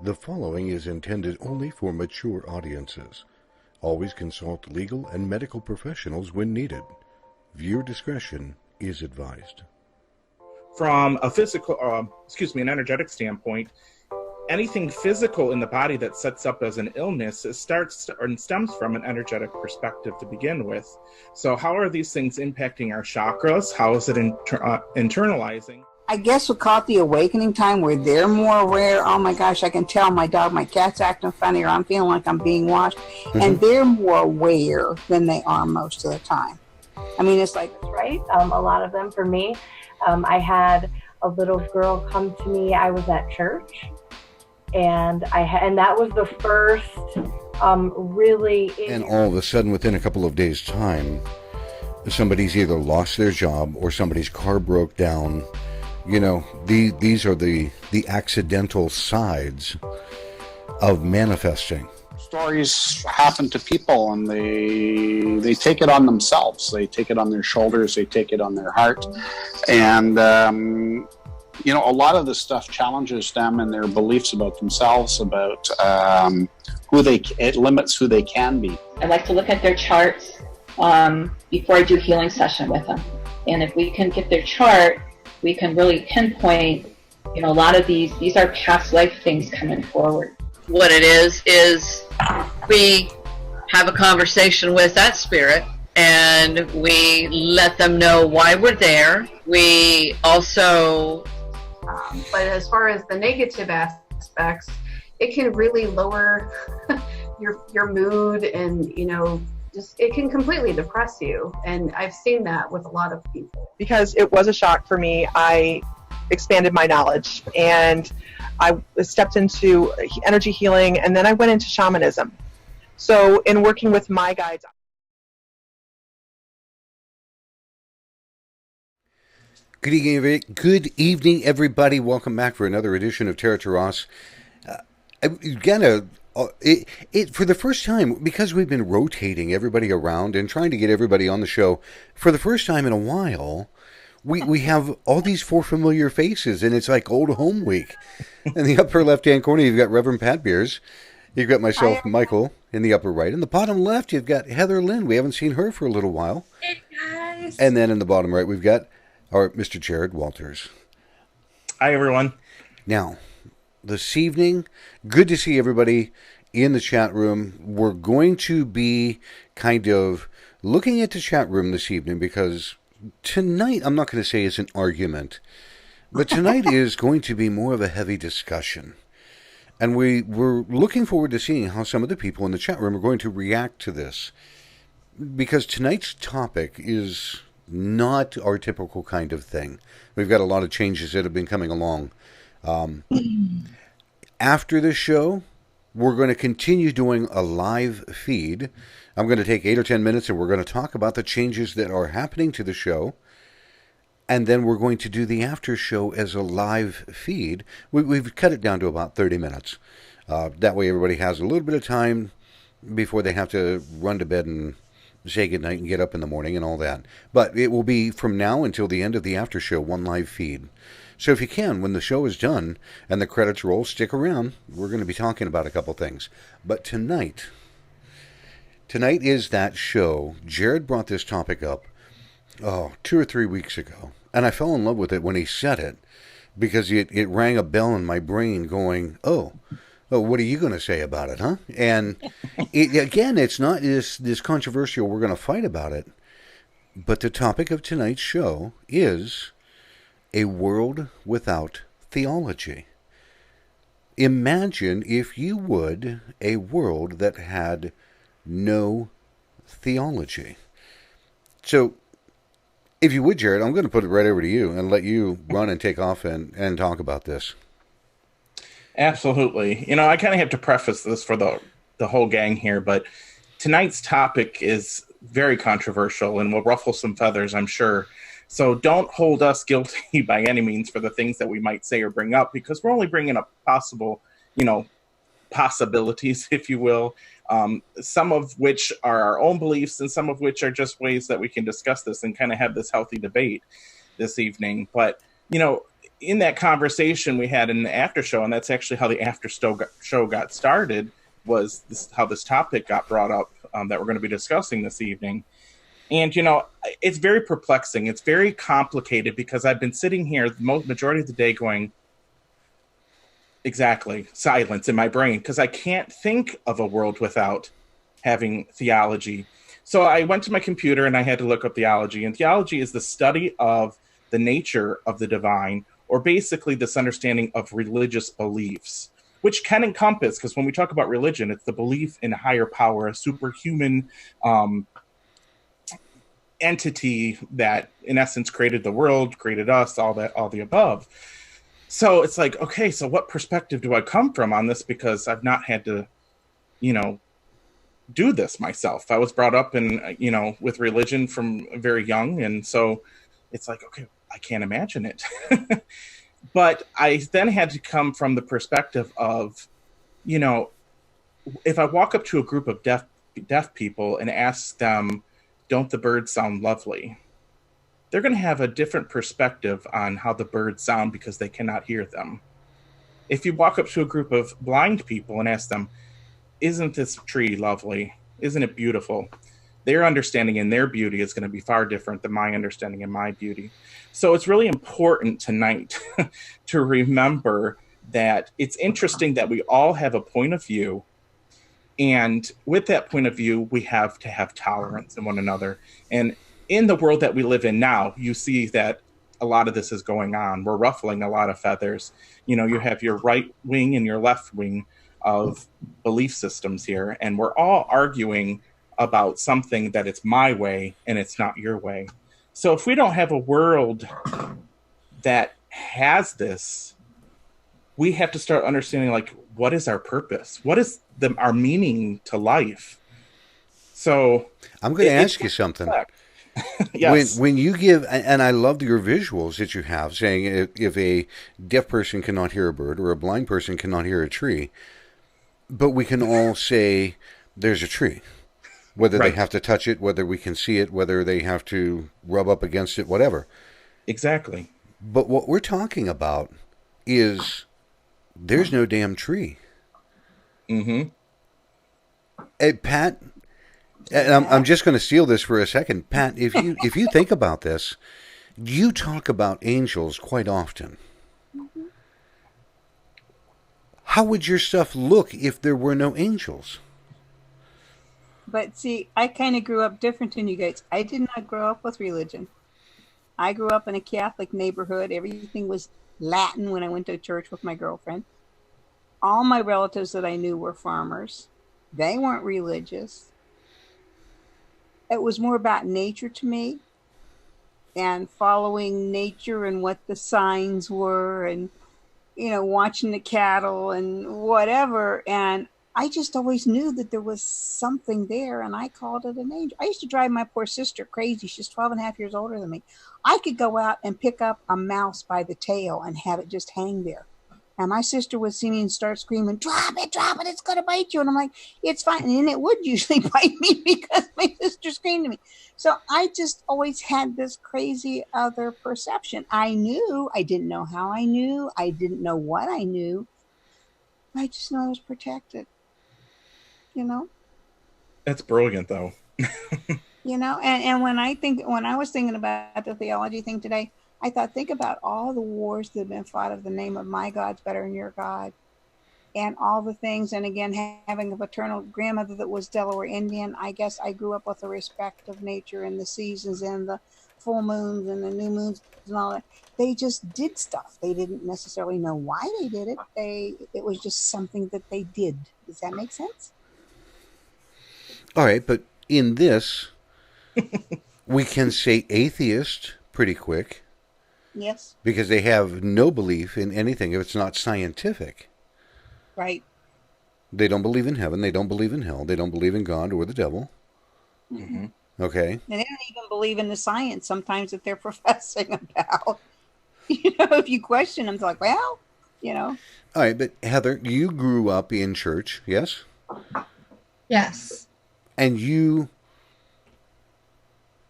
The following is intended only for mature audiences. Always consult legal and medical professionals when needed. Viewer discretion is advised. From a an energetic standpoint, anything physical in the body that sets up as an illness stems from an energetic perspective to begin with. So how are these things impacting our chakras? How is it internalizing? I guess we'll call it the awakening time where they're more aware. Oh my gosh, I can tell my cat's acting funny, or I'm feeling like I'm being watched. Mm-hmm. And they're more aware than they are most of the time. I mean, it's like... Right? A lot of them, for me, I had a little girl come to me. I was at church, and that was the first really... And all of a sudden, within a couple of days' time, somebody's either lost their job or somebody's car broke down. You know, these are the accidental sides of manifesting. Stories happen to people, and they take it on themselves. They take it on their shoulders. They take it on their heart. And, a lot of this stuff challenges them and their beliefs about themselves, about it limits who they can be. I like to look at their charts before I do healing session with them. And if we can get their chart, we can really pinpoint, a lot of these are past life things coming forward. What it is we have a conversation with that spirit, and we let them know why we're there. We also... but as far as the negative aspects, it can really lower your mood, and, it can completely depress you. And I've seen that with a lot of people. Because it was a shock for me, I expanded my knowledge, and I stepped into energy healing, and then I went into shamanism. So in working with my guides... Good evening, everybody. Welcome back for another edition of Terra Turas. For the first time, because we've been rotating everybody around and trying to get everybody on the show, for the first time in a while, we have all these four familiar faces, and it's like old home week. In the upper left-hand corner, you've got Reverend Pat Beers. You've got myself, Michael, in the upper right. In the bottom left, you've got Heather Lynn. We haven't seen her for a little while. Hey, guys. And then in the bottom right, we've got our Mr. Jared Walters. Hi, everyone. Now, this evening, good to see everybody in the chat room. We're going to be kind of looking at the chat room this evening because tonight, I'm not going to say it's an argument, but tonight is going to be more of a heavy discussion. And we're looking forward to seeing how some of the people in the chat room are going to react to this. Because tonight's topic is not our typical kind of thing. We've got a lot of changes that have been coming along. After the show, we're going to continue doing a live feed. I'm going to take 8 or 10 minutes, and we're going to talk about the changes that are happening to the show. And then we're going to do the after show as a live feed. We've cut it down to about 30 minutes. That way everybody has a little bit of time before they have to run to bed and say goodnight and get up in the morning and all that. But it will be from now until the end of the after show, one live feed. So if you can, when the show is done and the credits roll, stick around. We're going to be talking about a couple things. But tonight is that show. Jared brought this topic up 2 or 3 weeks ago. And I fell in love with it when he said it, because it rang a bell in my brain going, oh, what are you going to say about it, huh? And again, it's not this controversial, we're going to fight about it. But the topic of tonight's show is a world without theology. Imagine, if you would, a world that had no theology. So, if you would, Jared, I'm going to put it right over to you and let you run and take off and talk about this. Absolutely. I kind of have to preface this for the whole gang here, but tonight's topic is very controversial and will ruffle some feathers, I'm sure. So don't hold us guilty by any means for the things that we might say or bring up, because we're only bringing up possible, possibilities, if you will. Some of which are our own beliefs, and some of which are just ways that we can discuss this and kind of have this healthy debate this evening. But, in that conversation we had in the after show, and that's actually how the after show got started, was how this topic got brought up that we're going to be discussing this evening. And, it's very perplexing. It's very complicated because I've been sitting here the majority of the day going, exactly, silence in my brain, because I can't think of a world without having theology. So I went to my computer and I had to look up theology. And theology is the study of the nature of the divine, or basically this understanding of religious beliefs, which can encompass, because when we talk about religion, it's the belief in a higher power, a superhuman entity that in essence created the world, created us, all the above. So it's like, okay, so what perspective do I come from on this? Because I've not had to, do this myself. I was brought up in, with religion from very young. And so it's like, okay, I can't imagine it. But I then had to come from the perspective of, if I walk up to a group of deaf people and ask them, don't the birds sound lovely? They're going to have a different perspective on how the birds sound because they cannot hear them. If you walk up to a group of blind people and ask them, isn't this tree lovely? Isn't it beautiful? Their understanding and their beauty is going to be far different than my understanding and my beauty. So it's really important tonight to remember that it's interesting that we all have a point of view. And with that point of view, we have to have tolerance in one another. And in the world that we live in now, you see that a lot of this is going on. We're ruffling a lot of feathers. You have your right wing and your left wing of belief systems here, and we're all arguing about something that it's my way and it's not your way. So if we don't have a world that has this, we have to start understanding, like, what is our purpose? What is our meaning to life? So I'm going to ask you something. Yes. When you give, and I love your visuals that you have, saying if a deaf person cannot hear a bird or a blind person cannot hear a tree, but we can all say there's a tree, whether Right. they have to touch it, whether we can see it, whether they have to rub up against it, whatever. Exactly. But what we're talking about is there's no damn tree. Mm-hmm. Hey, Pat, and I'm just going to steal this for a second. Pat, if you think about this, you talk about angels quite often. How would your stuff look if there were no angels? But see, I kind of grew up different than you guys. I did not grow up with religion. I grew up in a Catholic neighborhood. Everything was Latin when I went to church with my girlfriend. All my relatives that I knew were farmers. They weren't religious. It was more about nature to me and following nature and what the signs were and, watching the cattle and whatever. And I just always knew that there was something there, and I called it an angel. I used to drive my poor sister crazy. She's 12 and a half years older than me. I could go out and pick up a mouse by the tail and have it just hang there. And my sister would see me and start screaming, drop it, it's going to bite you. And I'm like, it's fine. And it would usually bite me because my sister screamed at me. So I just always had this crazy other perception. I knew, I didn't know how I knew. I didn't know what I knew. I just know I was protected. That's brilliant, though. And when I was thinking about the theology thing today, I thought, think about all the wars that have been fought of the name of my God's better than your God, and all the things. And again, having a paternal grandmother that was Delaware Indian, I guess I grew up with the respect of nature and the seasons and the full moons and the new moons and all that. They just did stuff. They didn't necessarily know why they did it. It was just something that they did. Does that make sense? All right, but in this, we can say atheist pretty quick. Yes. Because they have no belief in anything if it's not scientific. Right. They don't believe in heaven. They don't believe in hell. They don't believe in God or the devil. Mm-hmm. Okay. And they don't even believe in the science sometimes that they're professing about. If you question them, it's like, well, All right, but Heather, you grew up in church, yes? Yes. And you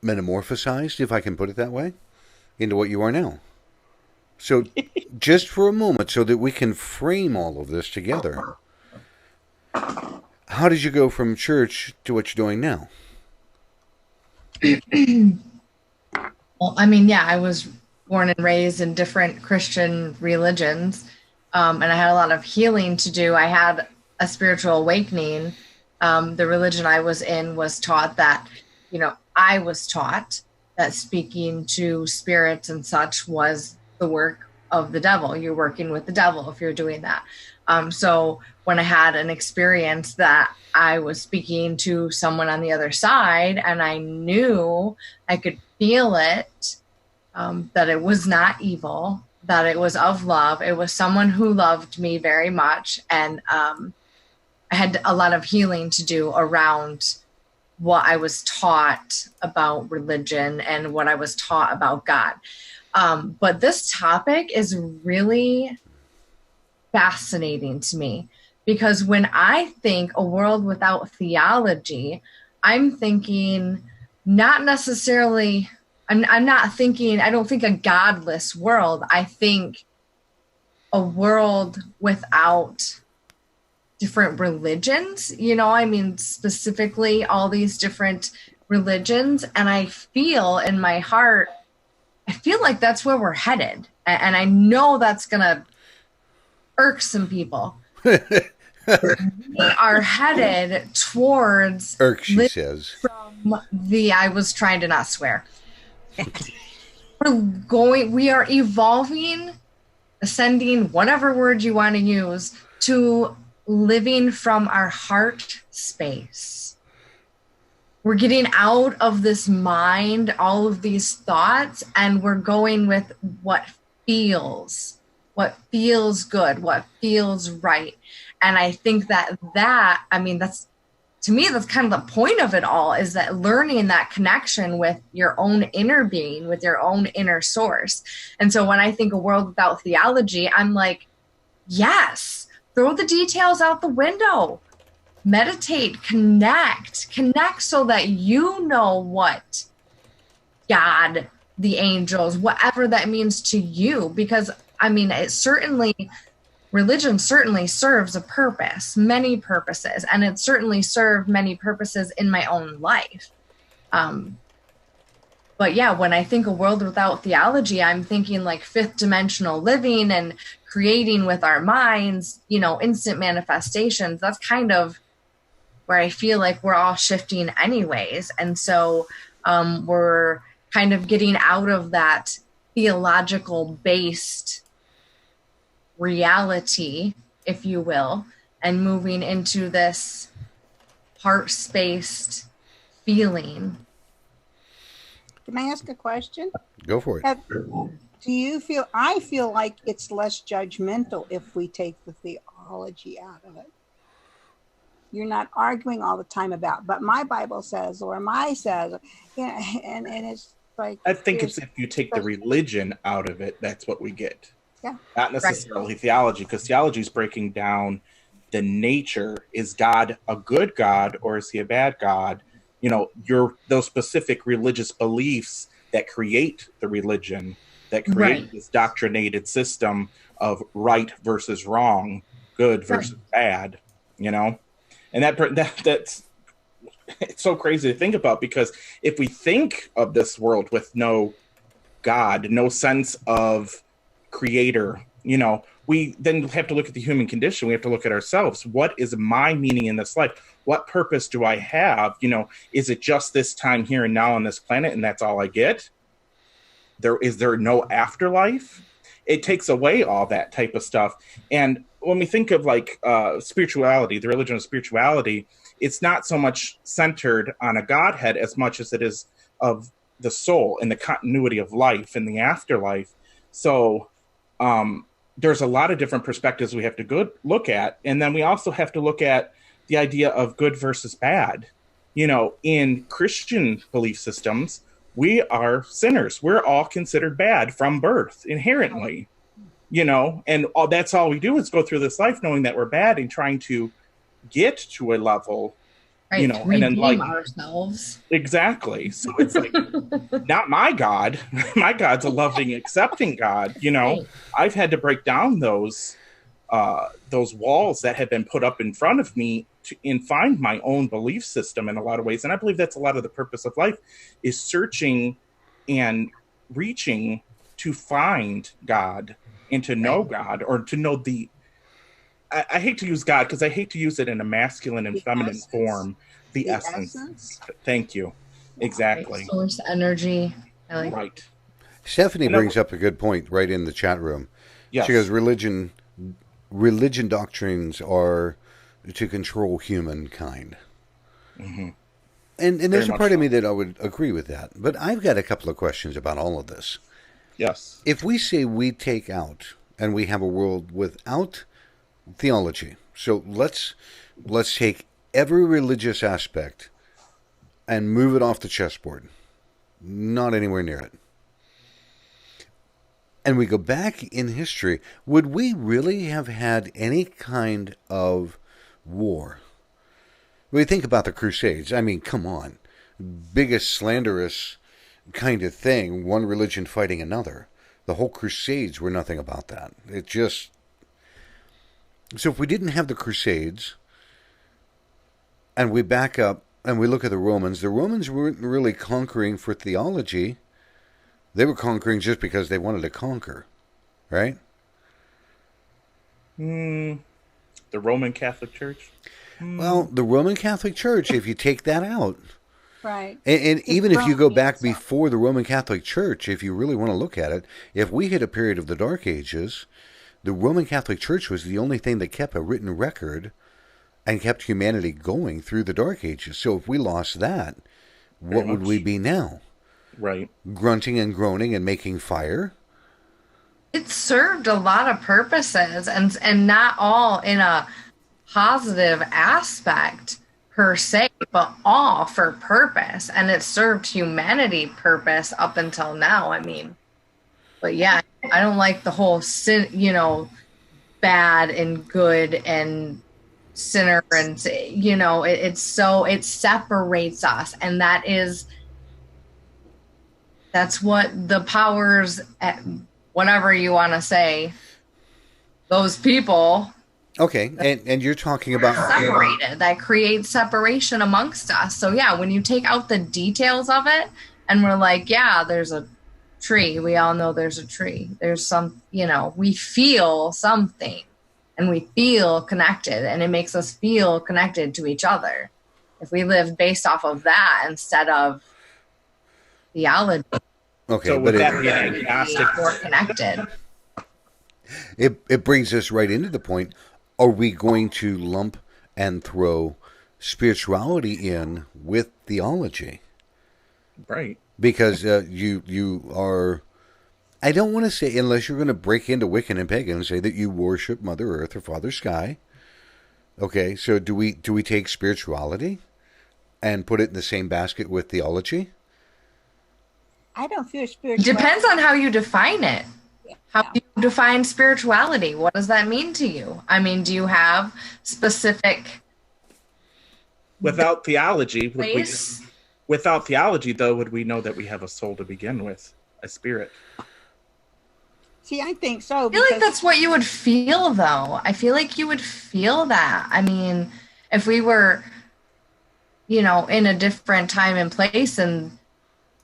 metamorphosized, if I can put it that way, into what you are now. So just for a moment, so that we can frame all of this together, how did you go from church to what you're doing now? Well, I mean, yeah, I was born and raised in different Christian religions, and I had a lot of healing to do. I had a spiritual awakening. The religion I was in was taught that, I was taught that speaking to spirits and such was the work of the devil. You're working with the devil if you're doing that. So when I had an experience that I was speaking to someone on the other side, and I knew I could feel it, that it was not evil, that it was of love. It was someone who loved me very much. And I had a lot of healing to do around what I was taught about religion and what I was taught about God. But this topic is really fascinating to me, because when I think a world without theology, I'm thinking not necessarily, I'm not thinking, I don't think a godless world. I think a world without different religions, specifically all these different religions. And I feel in my heart, I feel like that's where we're headed. And I know that's going to irk some people. We are headed towards irk, she says. From I was trying to not swear. We are evolving, ascending, whatever word you want to use, to living from our heart space. We're getting out of this mind, all of these thoughts, and we're going with what feels good, what feels right. And I think that's, to me, that's kind of the point of it all, is that learning that connection with your own inner being, with your own inner source. And so when I think a world without theology, I'm like, yes, throw the details out the window. Meditate, connect so that you know what God, the angels, whatever that means to you. Because, religion certainly serves a purpose, many purposes, and it certainly served many purposes in my own life. But yeah, when I think a world without theology, I'm thinking like fifth dimensional living and creating with our minds, instant manifestations. That's kind of where I feel like we're all shifting anyways. And so we're kind of getting out of that theological based reality, if you will, and moving into this heart-spaced feeling. Can I ask a question? Go for it. I feel like it's less judgmental if we take the theology out of it. You're not arguing all the time about, but my Bible says, or my says, and it's like. I think it's if you take the religion out of it, that's what we get. Yeah. Not necessarily theology, because theology is breaking down the nature. Is God a good God or is he a bad God? Those specific religious beliefs that create the religion, that create this doctrinated system of right versus wrong, good versus bad, and that's it's so crazy to think about, because if we think of this world with no God, no sense of creator, we then have to look at the human condition. We have to look at ourselves. What is my meaning in this life? What purpose do I have? Is it just this time here and now on this planet and that's all I get? Is there no afterlife? It takes away all that type of stuff. And when we think of like spirituality, the religion of spirituality, it's not so much centered on a Godhead as much as it is of the soul and the continuity of life and the afterlife. So there's a lot of different perspectives we have to look at. And then we also have to look at the idea of good versus bad. In Christian belief systems, we are sinners. We're all considered bad from birth, inherently, and that's all we do is go through this life knowing that we're bad and trying to get to a level Right. You know, Redeem and then like ourselves. exactly. So it's like not my God. My God's a loving, accepting God. You know, Right. I've had to break down those walls that have been put up in front of me and find my own belief system in a lot of ways. And I believe that's a lot of the purpose of life, is searching and reaching to find God and to know God, or to know the, I hate to use God because I hate to use it in a masculine and The feminine essence. form. The The essence. essence. Thank you. Exactly. Source energy. I like Right. Stephanie And that- brings up a good point right in the chat room. Yes. She goes, religion doctrines are to control humankind. Mm-hmm. And there's a much part of so. me that I would agree with that. But I've got a couple of questions about all of this. Yes. If we say we take out and we have a world without theology, so let's take every religious aspect and move it off the chessboard. Not anywhere near it. And we go back in history, would we really have had any kind of war? When you think about the Crusades, I mean, come on. Biggest slanderous kind of thing, one religion fighting another. The whole Crusades were nothing about that. It just... So if we didn't have the Crusades, and we back up and we look at the Romans weren't really conquering for theology. They were conquering just because they wanted to conquer, right? The Roman Catholic Church? Well, the Roman Catholic Church, if you take that out, Right. and even if you go back Rome, yes. before the Roman Catholic Church, if you really want to look at it, if we hit a period of the Dark Ages, the Roman Catholic Church was the only thing that kept a written record and kept humanity going through the Dark Ages. So if we lost that, what would we be now? Right. Grunting and groaning and making fire? it served a lot of purposes, and not all in a positive aspect per se, but all for purpose, and it served humanity purpose up until now. I mean, but yeah, I don't like the whole sin, bad and good and sinner, and it separates us, and that's what the powers, whatever you want to say, those people. Okay, and you're talking about separated. That creates separation amongst us. So yeah, when you take out the details of it, and we're like, yeah, there's a tree. We all know there's a tree. There's some, we feel something, and we feel connected, and it makes us feel connected to each other. If we live based off of that instead of theology, okay, so but would that be an agnostic? more connected. It brings us right into the point. Are we going to lump and throw spirituality in with theology? Right. Because you are, I don't want to say, unless you're going to break into Wiccan and Pagan and say that you worship Mother Earth or Father Sky. Okay, so do we take spirituality and put it in the same basket with theology? I don't feel spiritual. Depends on how you define it. How do you define spirituality? What does that mean to you? I mean, do you have specific... Without theology, place? Without theology, though, would we know that we have a soul to begin with, a spirit? See, I think so. I feel like that's what you would feel, though. I feel like you would feel that. I mean, if we were, in a different time and place, and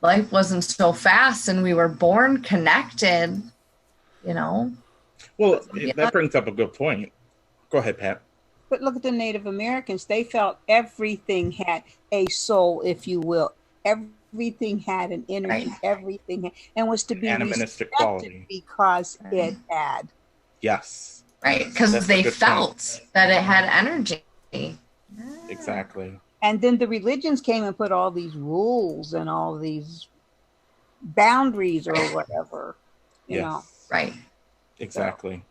life wasn't so fast, and we were born connected, Well, that brings up a good point. Go ahead, Pat. But look at the Native Americans. They felt everything had a soul, if you will. Everything had an energy. Right. Everything had, and was to be Animistic respected quality. because it had. Yes. right, because That's a they good felt that it had energy. Exactly. And then the religions came and put all these rules and all these boundaries or whatever. You know. Right. Exactly.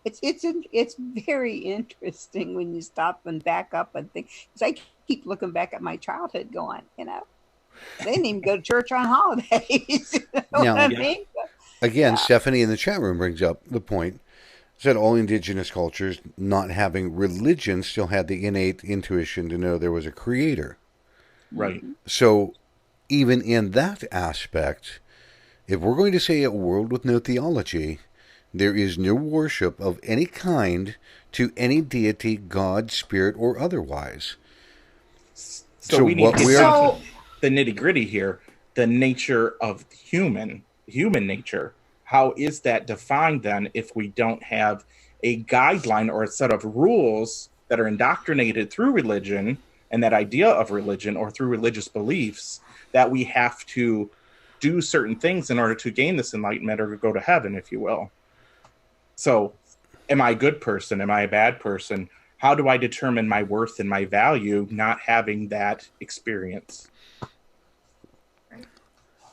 It's very interesting when you stop and back up and think. Because I keep looking back at my childhood, going, they didn't even go to church on holidays. You know Now, what I mean? Again, Stephanie in the chat room brings up the point. said all indigenous cultures not having religion still had the innate intuition to know there was a creator. Right. So even in that aspect, if we're going to say a world with no theology, there is no worship of any kind to any deity, god, spirit, or otherwise. So we need to get down to the nitty-gritty here. The nature of human nature. How is that defined then if we don't have a guideline or a set of rules that are indoctrinated through religion and that idea of religion or through religious beliefs that we have to do certain things in order to gain this enlightenment or to go to heaven, if you will? So am I a good person? Am I a bad person? How do I determine my worth and my value not having that experience?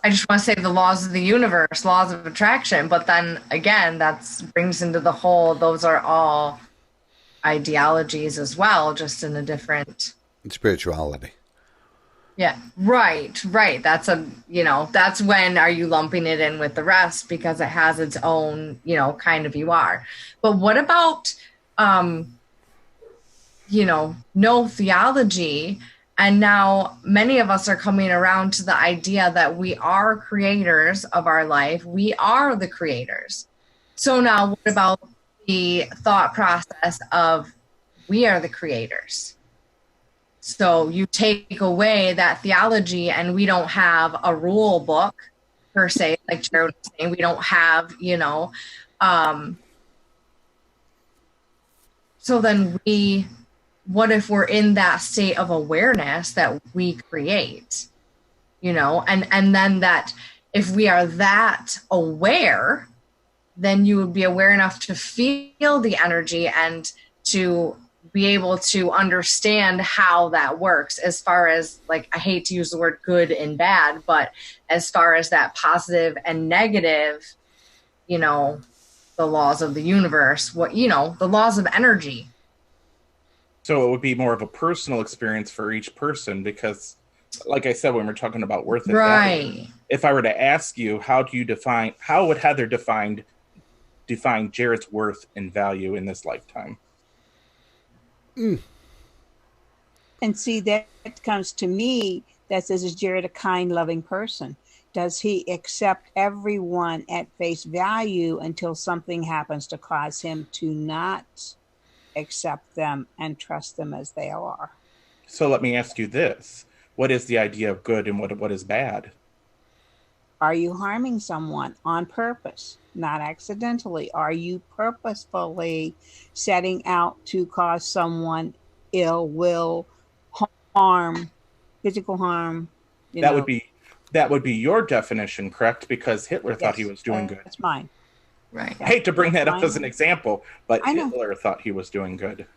I just want to say the laws of the universe, laws of attraction, but then again, that brings into the whole, those are all ideologies as well, just in a different spirituality. Yeah, right. That's that's when are you lumping it in with the rest because it has its own, kind of you are. But what about, no theology? And now many of us are coming around to the idea that we are creators of our life. We are the creators. So now what about the thought process of we are the creators? So you take away that theology and we don't have a rule book per se, like Jared was saying, we don't have, so then what if we're in that state of awareness that we create, and then that if we are that aware, then you would be aware enough to feel the energy and to be able to understand how that works as far as, like, I hate to use the word good and bad, but as far as that positive and negative, the laws of the universe, the laws of energy. So it would be more of a personal experience for each person because, like I said, when we're talking about worth and value, if I were to ask you, how would Heather define Jared's worth and value in this lifetime? And see, that comes to me, that says, is Jared a kind, loving person? Does he accept everyone at face value until something happens to cause him to not accept them and trust them as they are? So let me ask you this. What is the idea of good and what is bad? Are you harming someone on purpose, not accidentally? Are you purposefully setting out to cause someone ill will, harm, physical harm? That would be your definition, correct? Because Hitler thought he was doing good. That's mine. Right. I hate to bring that up as an example, but Hitler thought he was doing good.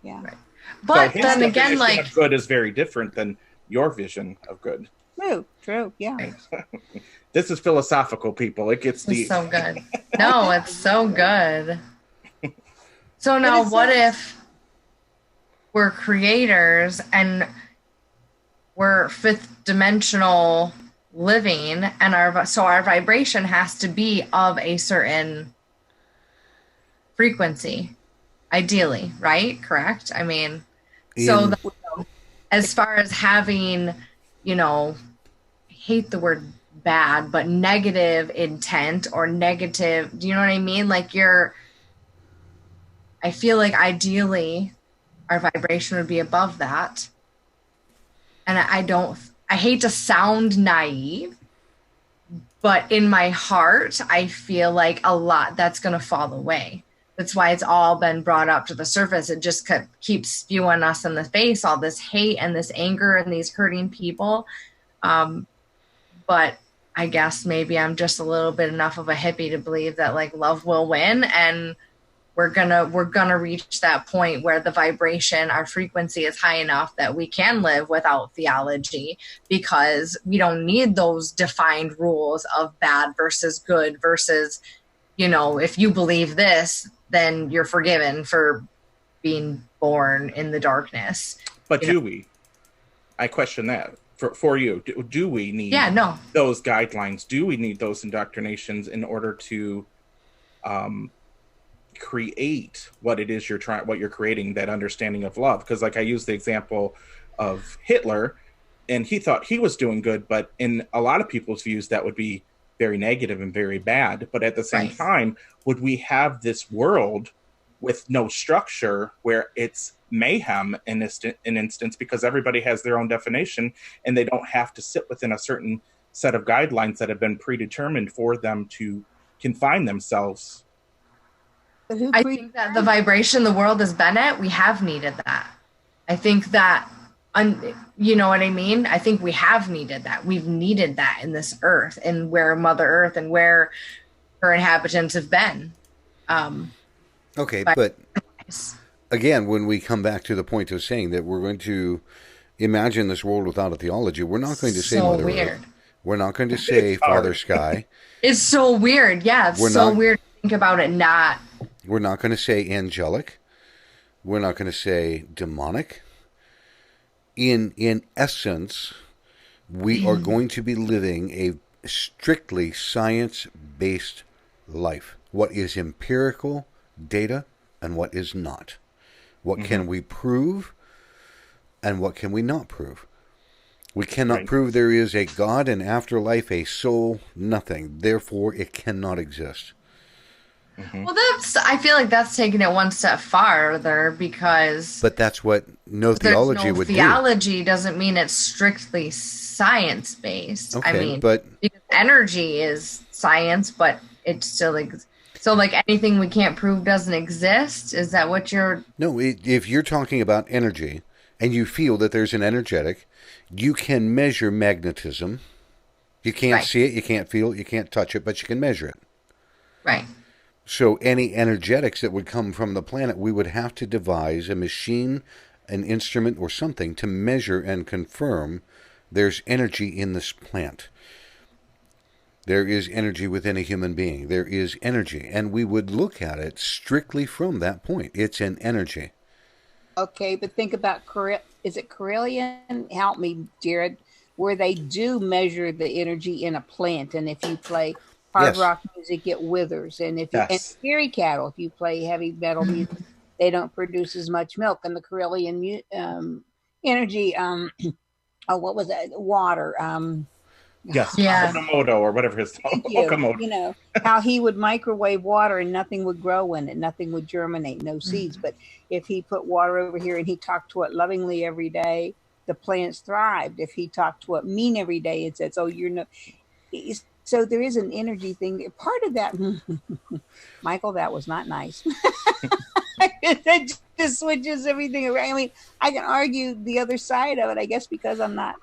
Yeah. Right. But so then again, like, good is very different than your vision of good. True. Yeah. Right. This is philosophical, people. It gets deep. It's so good. No, it's so good. So now what if we're creators and we're fifth dimensional living and our vibration has to be of a certain frequency, ideally, right? Correct? I mean, as far as having, I hate the word bad, but negative intent or negative, do you know what I mean? Like I feel like ideally our vibration would be above that. And I hate to sound naive, but in my heart, I feel like a lot that's going to fall away. That's why it's all been brought up to the surface. It just keeps spewing us in the face, all this hate and this anger and these hurting people. But I guess maybe I'm just a little bit enough of a hippie to believe that, like, love will win, and we're gonna reach that point where the vibration, our frequency is high enough that we can live without theology, because we don't need those defined rules of bad versus good versus, if you believe this, then you're forgiven for being born in the darkness. But do we? I question that. For you, do we need those guidelines? Do we need those indoctrinations in order to create what it is what you're creating, that understanding of love. Because like I used the example of Hitler, and he thought he was doing good, but in a lot of people's views that would be very negative and very bad. But at the same time, would we have this world with no structure where it's mayhem in an instance, because everybody has their own definition and they don't have to sit within a certain set of guidelines that have been predetermined for them to confine themselves? I think that the vibration the world has been at, we have needed that. I think that, you know what I mean? I think we have needed that. We've needed that in this earth, and where Mother Earth and where her inhabitants have been. Okay, but again, when we come back to the point of saying that we're going to imagine this world without a theology, we're not going to say Mother Earth. We're not going to say Father Sky. It's so weird. Yeah, it's weird to think about it not. We're not going to say angelic. We're not going to say demonic. In essence, we are going to be living a strictly science-based life. What is empirical data and what is not? What can we prove and what can we not prove? We cannot prove there is a God, an afterlife, a soul, nothing. Therefore, it cannot exist. Well, I feel like that's taking it one step farther, because... But that's what no theology would do. Theology doesn't mean it's strictly science-based. Okay, I mean, because energy is science, but it's still... So, like, anything we can't prove doesn't exist? Is that what you're... No, if you're talking about energy, and you feel that there's an energetic, you can measure magnetism. You can't see it, you can't feel it, you can't touch it, but you can measure it. Right. So any energetics that would come from the planet, we would have to devise a machine, an instrument, or something to measure and confirm there's energy in this plant. There is energy within a human being. There is energy. And we would look at it strictly from that point. It's an energy. Okay, but think about, is it Carillion? Help me, Jared, where they do measure the energy in a plant. And if you play hard rock music, it withers. And if you, and scary cattle, if you play heavy metal music, they don't produce as much milk. And the Carillion energy, what was that? Water. Okamoto, or whatever his Okamoto. You know, how he would microwave water and nothing would grow in it. Nothing would germinate, no seeds. But if he put water over here and he talked to it lovingly every day, the plants thrived. If he talked to it mean every day and said, "Oh, you're no," so there is an energy thing. Part of that, Michael, that was not nice. That just switches everything around. I mean, I can argue the other side of it, I guess, because I'm not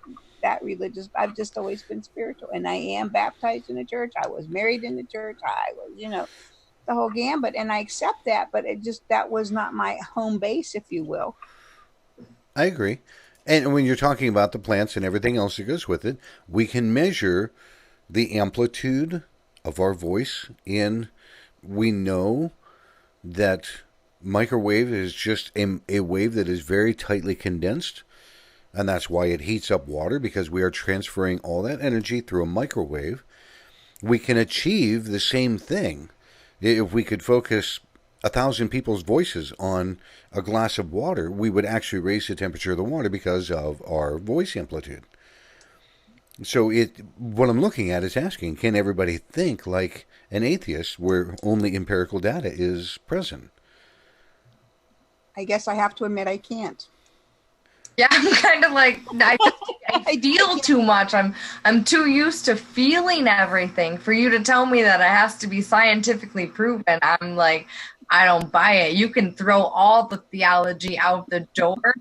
that religious. I've just always been spiritual, and I am baptized in the church. I was married in the church. I was, the whole gambit, and I accept that. But that was not my home base, if you will. I agree. And when you're talking about the plants and everything else that goes with it, we can measure the amplitude of our voice we know that microwave is just a wave that is very tightly condensed, and that's why it heats up water, because we are transferring all that energy through a microwave. We can achieve the same thing if we could focus 1,000 people's voices on a glass of water. We would actually raise the temperature of the water because of our voice amplitude. So what I'm looking at is asking, can everybody think like an atheist where only empirical data is present? I guess I have to admit I can't. Yeah, I'm kind of like, I feel too much. I'm too used to feeling everything. For you to tell me that it has to be scientifically proven, I'm like, I don't buy it. You can throw all the theology out the door,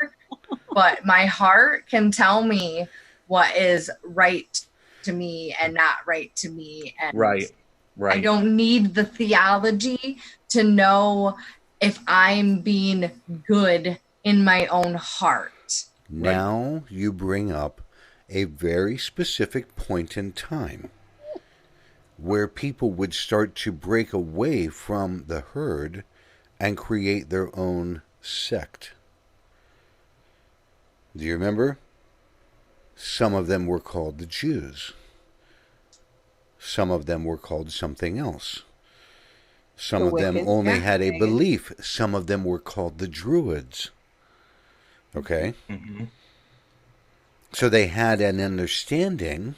but my heart can tell me what is right to me and not right to me. And right. I don't need the theology to know if I'm being good in my own heart. Now you bring up a very specific point in time where people would start to break away from the herd and create their own sect. Do you remember? Some of them were called the Jews. Some of them were called something else. Some The of them Wiccans, only yeah, had a pagans. belief. Some of them were called the Druids. Okay? Mm-hmm. So they had an understanding,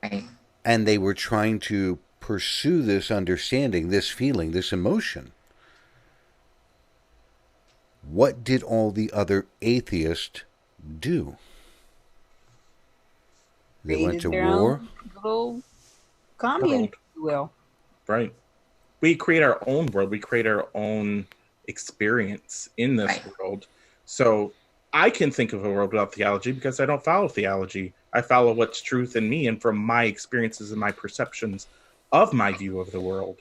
Right. and they were trying to pursue this understanding, this feeling, this emotion. What did all the other atheists do? They went to Created their war. own little commune, if you will. Right. We create our own world. We create our own experience in this Right. world. So I can think of a world without theology because I don't follow theology. I follow what's truth in me and from my experiences and my perceptions of my view of the world.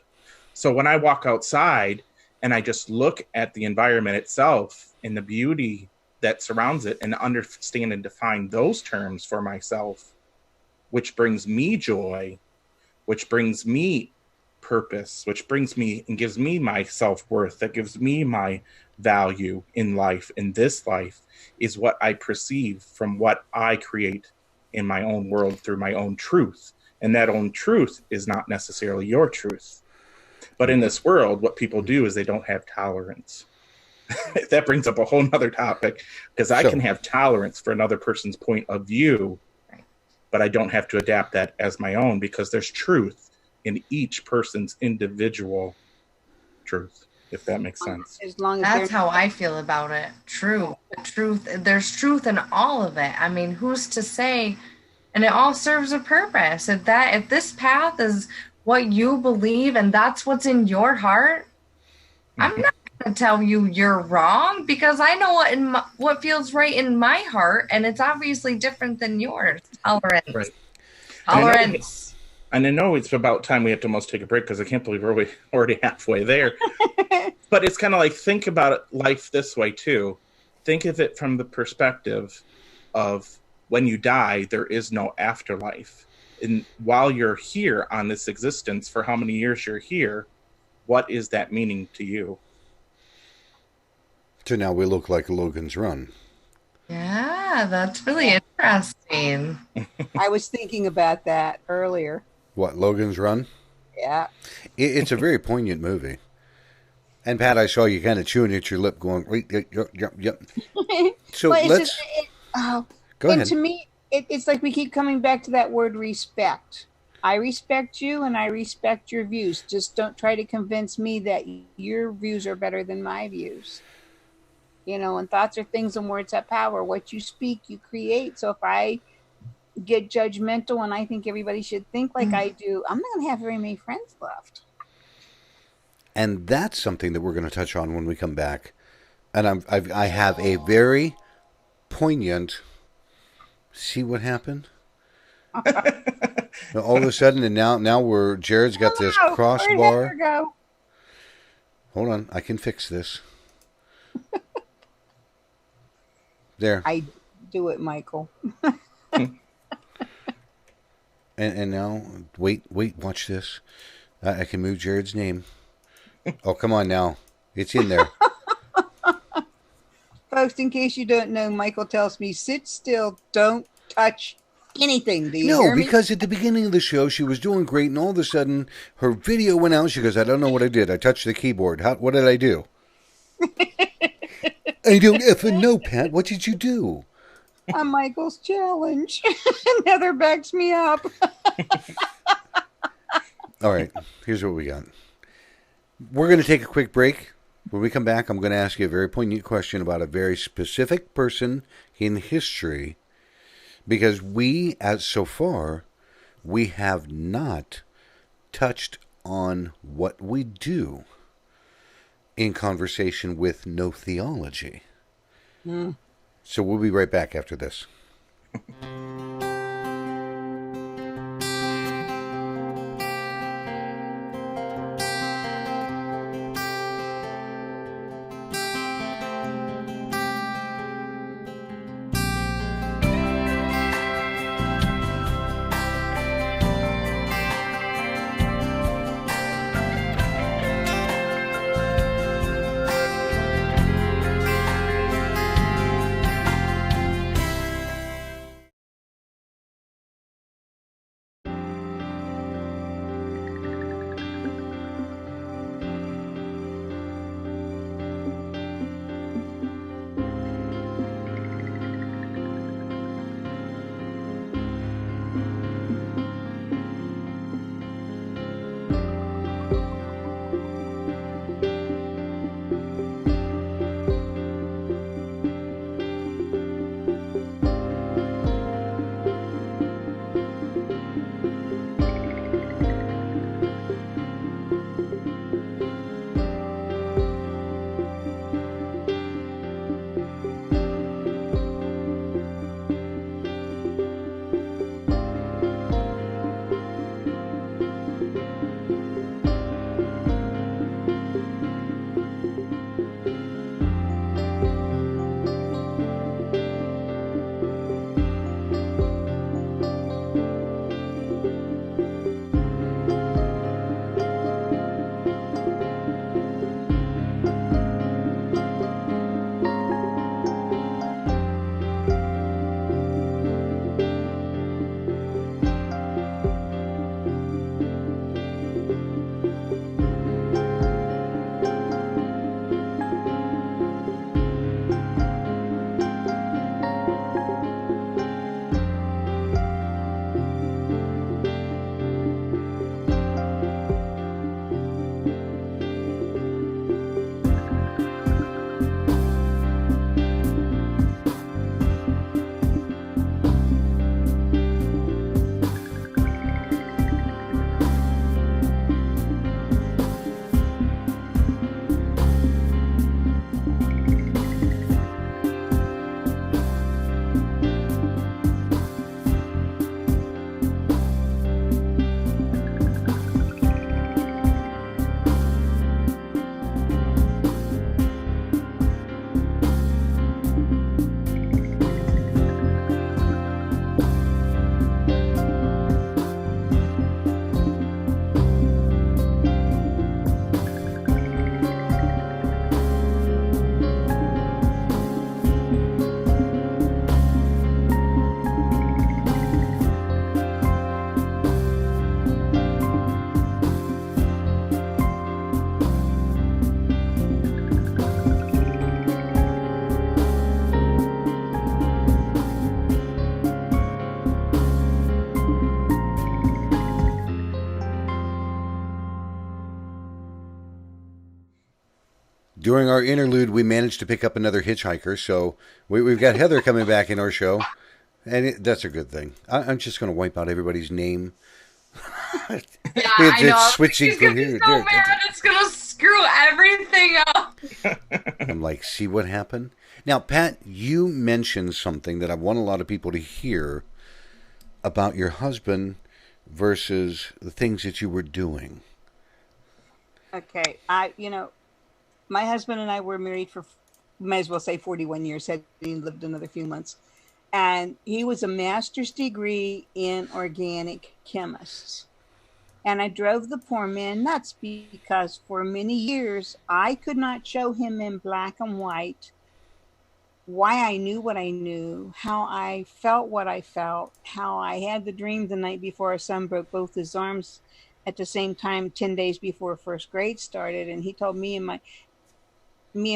So when I walk outside and I just look at the environment itself and the beauty that surrounds it and understand and define those terms for myself, which brings me joy, which brings me purpose, which brings me and gives me my self-worth, that gives me my value in life, in this life, is what I perceive from what I create in my own world through my own truth. And that own truth is not necessarily your truth. But in this world, what people do is they don't have tolerance. That brings up a whole nother topic, because I can have tolerance for another person's point of view, but I don't have to adapt that as my own, because there's truth in each person's individual truth, if that makes sense. As long as That's how I feel about it. True. Truth. There's truth in all of it. I mean, who's to say? And it all serves a purpose. If this path is what you believe and that's what's in your heart, I'm not going to tell you you're wrong, because I know what feels right in my heart, and it's obviously different than yours. Tolerance. Right. Tolerance. And I know it's about time we have to almost take a break, because I can't believe we're already halfway there. But it's kind of like, think about life this way too. Think of it from the perspective of when you die, there is no afterlife. And while you're here on this existence, for how many years you're here, what is that meaning to you? So now we look like Logan's Run. Yeah, that's really interesting. I was thinking about that earlier. What, Logan's Run? Yeah. It's a very poignant movie. And Pat, I saw you kind of chewing at your lip going, wait, yep. So Well, it's let's... just, Go and ahead. to me, it's like we keep coming back to that word respect. I respect you and I respect your views. Just don't try to convince me that your views are better than my views. You know, and thoughts are things and words have power. What you speak, you create. So if I get judgmental and I think everybody should think like I do, I'm not going to have very many friends left. And that's something that we're going to touch on when we come back. And I have a very poignant... See what happened? All of a sudden, and now Jared's got this crossbar. Where'd Heather go? Hold on, I can fix this. There. I do it, Michael. And now, wait, watch this. I can move Jared's name. Oh, come on now. It's in there. Folks, in case you don't know, Michael tells me, sit still, don't touch anything. Do you hear No, me? because at the beginning of the show, she was doing great, and all of a sudden, her video went out. She goes, I don't know what I did. I touched the keyboard. What did I do? I don't effing know, Pat. What did you do? Michael's challenge. And Heather backs me up. All right, here's what we got. We're going to take a quick break. When we come back, I'm going to ask you a very poignant question about a very specific person in history, because we, as so far, we have not touched on what we do in conversation with no theology. So we'll be right back after this. During our interlude, we managed to pick up another hitchhiker, so we've got Heather coming back in our show, and that's a good thing. I'm just going to wipe out everybody's name. Yeah, I know. Switching He's gonna be so mad. It's gonna screw everything up. I'm like, see what happened? Now, Pat, you mentioned something that I want a lot of people to hear about your husband versus the things that you were doing. Okay, my husband and I were married for, might as well say 41 years, had he lived another few months. And he was a master's degree in organic chemist. And I drove the poor man nuts because for many years, I could not show him in black and white why I knew what I knew, how I felt what I felt, how I had the dream the night before our son broke both his arms at the same time, 10 days before first grade started. And he told me and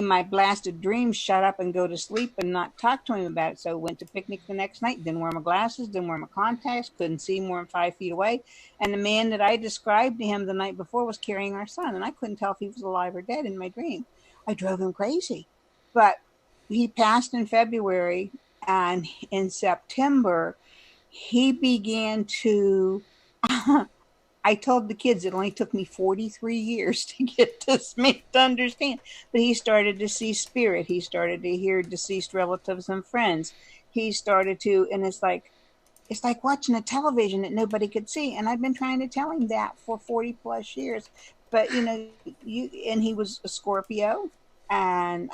my blasted dreams, shut up and go to sleep and not talk to him about it. So I went to picnic the next night, didn't wear my glasses, didn't wear my contacts, couldn't see more than 5 feet away. And the man that I described to him the night before was carrying our son, and I couldn't tell if he was alive or dead in my dream. I drove him crazy. But he passed in February, and in September, he began to... I told the kids it only took me 43 years to get this man to understand. But he started to see spirit. He started to hear deceased relatives and friends. He started to, and it's like watching a television that nobody could see. And I've been trying to tell him that for 40 plus years. But, and he was a Scorpio, and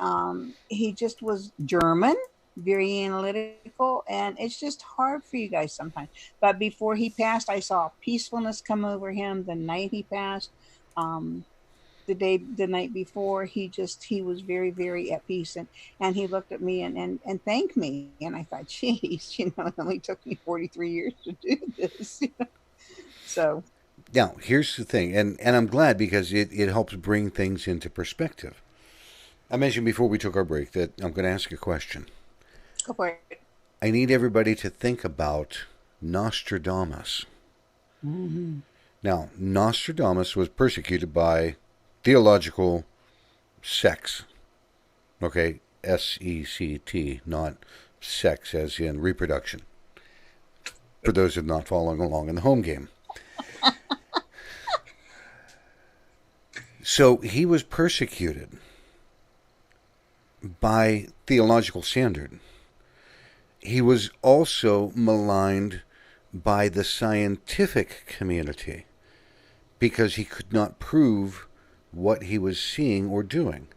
he just was German, very analytical, and it's just hard for you guys sometimes. But before he passed, I saw peacefulness come over him. The night he passed, the night before, he was very, very at peace, and he looked at me and thanked me, and I thought, geez, it only took me 43 years to do this. So now here's the thing, and I'm glad because it helps bring things into perspective. I mentioned before we took our break that I'm going to ask a question. Go for it. I need everybody to think about Nostradamus. Mm-hmm. Now, Nostradamus was persecuted by theological sects. Okay, S-E-C-T, not sex as in reproduction. For those who are not following along in the home game. So he was persecuted by theological standard. He was also maligned by the scientific community because he could not prove what he was seeing or doing.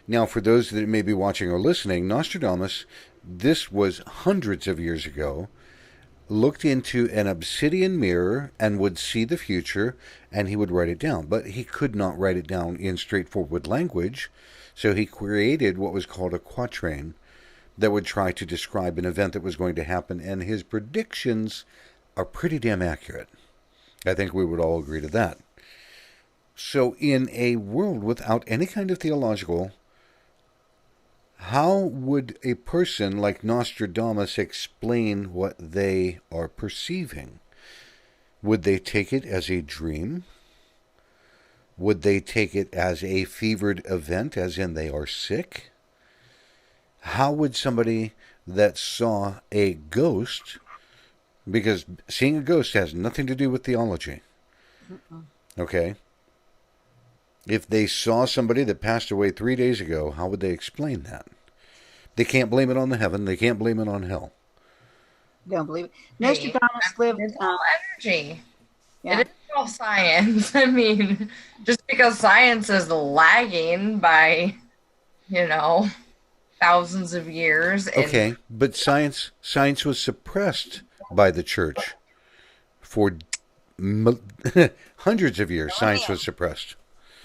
Now, for those that may be watching or listening, Nostradamus, this was hundreds of years ago, looked into an obsidian mirror and would see the future, and he would write it down. But he could not write it down in straightforward language, so he created what was called a quatrain that would try to describe an event that was going to happen, and his predictions are pretty damn accurate. I think we would all agree to that. So in a world without any kind of theological, how would a person like Nostradamus explain what they are perceiving? Would they take it as a dream? Would they take it as a fevered event, as in they are sick? How would somebody that saw a ghost, because seeing a ghost has nothing to do with theology, okay? If they saw somebody that passed away 3 days ago, how would they explain that? They can't blame it on the heaven. They can't blame it on hell. Don't believe it. Nostradamus lived... It's all energy. Yeah. It is all science. I mean, just because science is lagging by, thousands of years. Okay, but science was suppressed by the church for hundreds of years. Science was suppressed.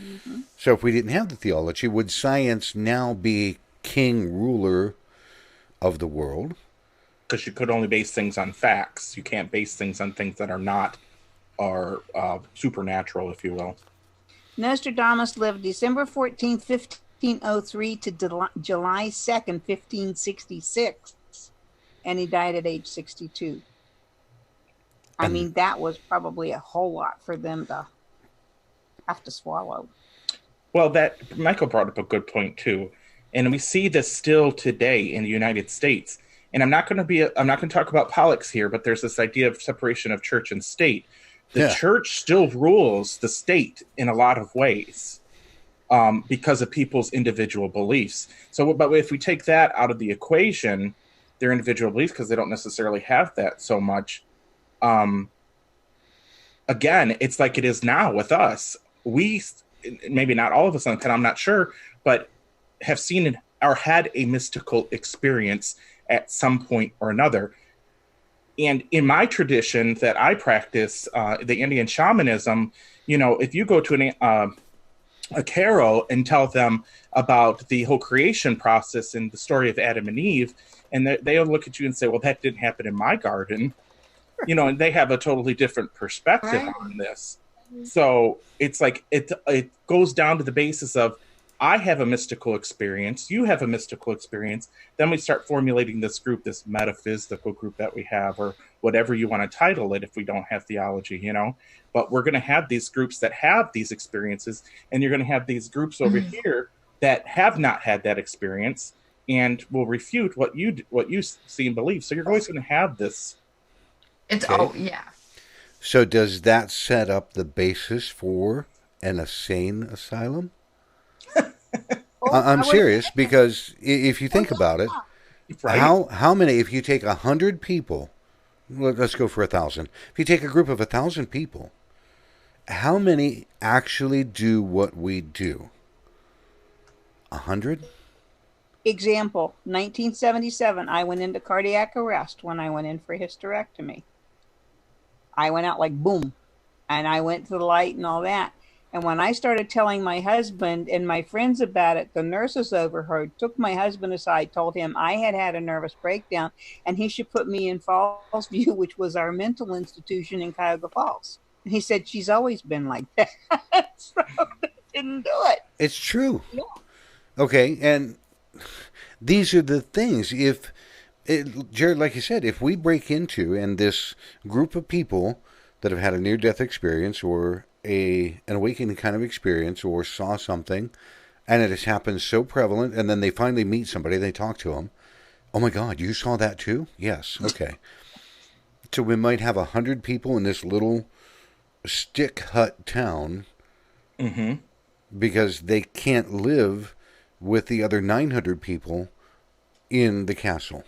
Mm-hmm. So if we didn't have the theology, would science now be king ruler of the world? Because you could only base things on facts. You can't base things on things that are supernatural, if you will. Nostradamus lived December 14th, 1503 to July 2nd, 1566. And he died at age 62. I mean, that was probably a whole lot for them to have to swallow. Well, that Michael brought up a good point too, and we see this still today in the United States. And I'm not going to talk about politics here, but there's this idea of separation of church and state. The church still rules the state in a lot of ways because of people's individual beliefs. So, but if we take that out of the equation, their individual beliefs, because they don't necessarily have that so much. Again, it's like it is now with us. We, maybe not all of us on the panel, I'm not sure, but have seen or had a mystical experience at some point or another. And in my tradition that I practice, the Indian shamanism, if you go to a carol and tell them about the whole creation process and the story of Adam and Eve, and they'll look at you and say, well, that didn't happen in my garden. And they have a totally different perspective on this. So it's like it goes down to the basis of, I have a mystical experience, you have a mystical experience, then we start formulating this group, this metaphysical group that we have, or whatever you want to title it if we don't have theology, But we're going to have these groups that have these experiences, and you're going to have these groups over here that have not had that experience and will refute what you see and believe. So you're always going to have this. So does that set up the basis for an insane asylum? I'm serious, because if you think about it, how many, if you take 100 people, let's go for 1,000. If you take a group of 1,000 people, how many actually do what we do? 100? Example, 1977, I went into cardiac arrest when I went in for hysterectomy. I went out like boom, and I went to the light and all that. And when I started telling my husband and my friends about it, the nurses overheard, took my husband aside, told him I had had a nervous breakdown and he should put me in Falls View, which was our mental institution in Cuyahoga Falls. And he said, she's always been like that. So they didn't do it. It's true. Yeah. Okay, and these are the things. Jared, like you said, if we break into, and this group of people that have had a near-death experience or an awakening kind of experience or saw something, and it has happened so prevalent, and then they finally meet somebody, they talk to them. Oh my God, you saw that too? Yes. Okay. So we might have 100 people in this little stick hut town because they can't live with the other 900 people in the castle.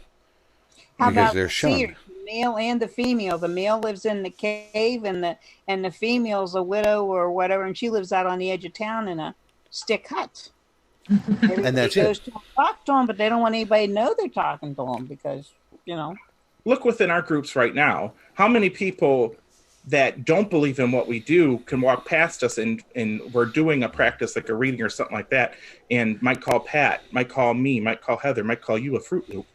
How because about they're shunned. the male and the female? The male lives in the cave, and the female's a widow or whatever, and she lives out on the edge of town in a stick hut. And that's goes it. To talk to them, but they don't want anybody to know they're talking to them because, Look within our groups right now. How many people that don't believe in what we do can walk past us and we're doing a practice like a reading or something like that, and might call Pat, might call me, might call Heather, might call you a Fruit Loop.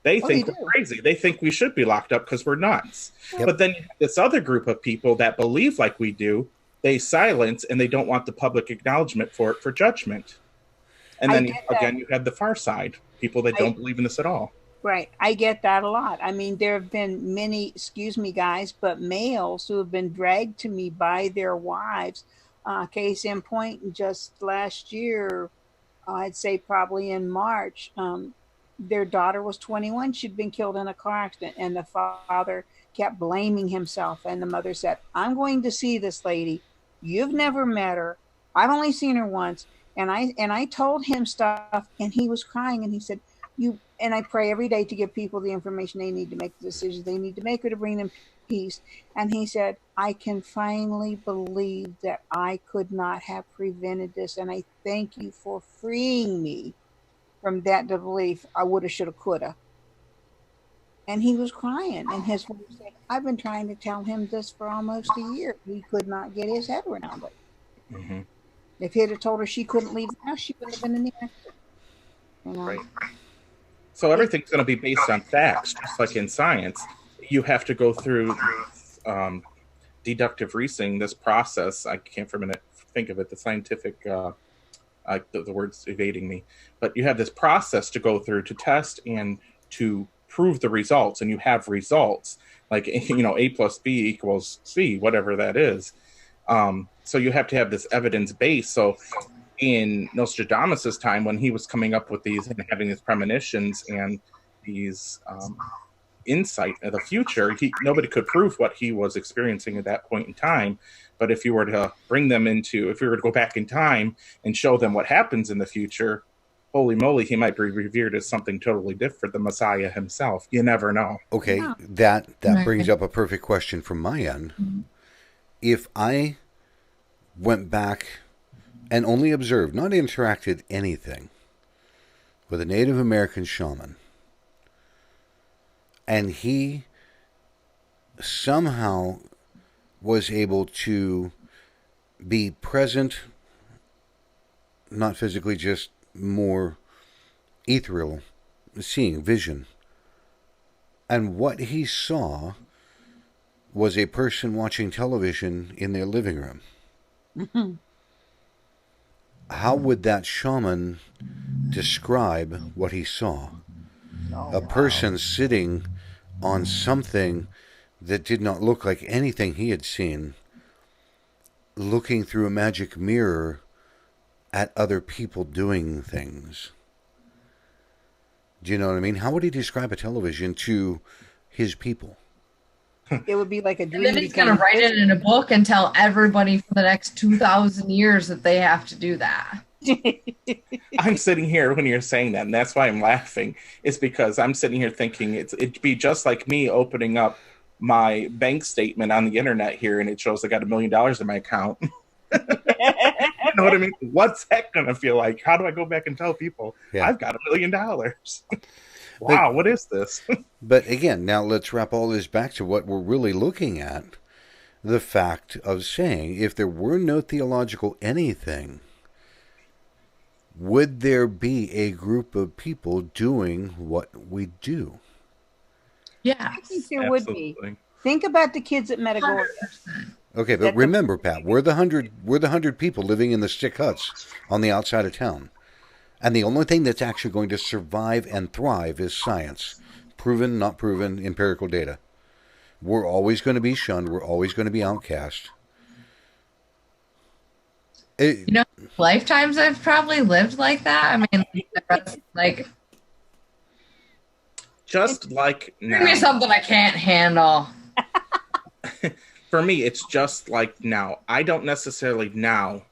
They think we're crazy. They think we should be locked up because we're nuts. Yep. But then you have this other group of people that believe like we do. They silence, and they don't want the public acknowledgement for it for judgment. And then again, you have the far side, people that don't believe in this at all. Right. I get that a lot. I mean, there have been many, excuse me, guys, but males who have been dragged to me by their wives. Case in point, just last year, I'd say probably in March, their daughter was 21. She'd been killed in a car accident, and the father kept blaming himself. And the mother said, I'm going to see this lady. You've never met her. I've only seen her once. And I told him stuff, and he was crying, and he said, and I pray every day to give people the information they need to make the decisions they need to make or to bring them peace. And he said, I can finally believe that I could not have prevented this. And I thank you for freeing me from that belief. I woulda, shoulda, coulda. And he was crying. And his wife said, I've been trying to tell him this for almost a year. He could not get his head around it. Mm-hmm. If he'd have told her she couldn't leave the house, she wouldn't have been in the accident. Right. So everything's going to be based on facts, just like in science. You have to go through deductive reasoning, this process. I can't for a minute think of it, the scientific, the word's evading me. But you have this process to go through to test and to prove the results, and you have results. Like, A plus B equals C, whatever that is. So you have to have this evidence base. So in Nostradamus' time, when he was coming up with these and having these premonitions and these insight of the future, nobody could prove what he was experiencing at that point in time. But if you were to if we were to go back in time and show them what happens in the future, holy moly, he might be revered as something totally different, the Messiah himself. You never know. Okay, Yeah. that brings up a perfect question from my end. If I went back and only observed, not interacted anything, with a Native American shaman, and he somehow was able to be present, not physically, just more ethereal, seeing, vision, and what he saw was a person watching television in their living room. Mm-hmm. How would that shaman describe what he saw? A person sitting on something that did not look like anything he had seen, looking through a magic mirror at other people doing things. Do you know what I mean? How would he describe a television to his people? It would be like a dream. And then he's going to write it in a book and tell everybody for the next 2,000 years that they have to do that. I'm sitting here when you're saying that, and that's why I'm laughing. It's because I'm sitting here thinking it'd be just like me opening up my bank statement on the internet here, and it shows I got $1 million in my account. You know what I mean? What's that going to feel like? How do I go back and tell people I've got $1 million? Wow, what is this? But again, now let's wrap all this back to what we're really looking at. The fact of saying, if there were no theological anything, would there be a group of people doing what we do? Yeah. I think there would be. Think about the kids at Medjugorje. Okay, but remember, Pat, we're the 100 people living in the stick huts on the outside of town. And the only thing that's actually going to survive and thrive is science. Proven, not proven, empirical data. We're always going to be shunned. We're always going to be outcast. Lifetimes I've probably lived like that. I mean, like... Just like now. Give me something I can't handle. For me, it's just like now. I don't necessarily now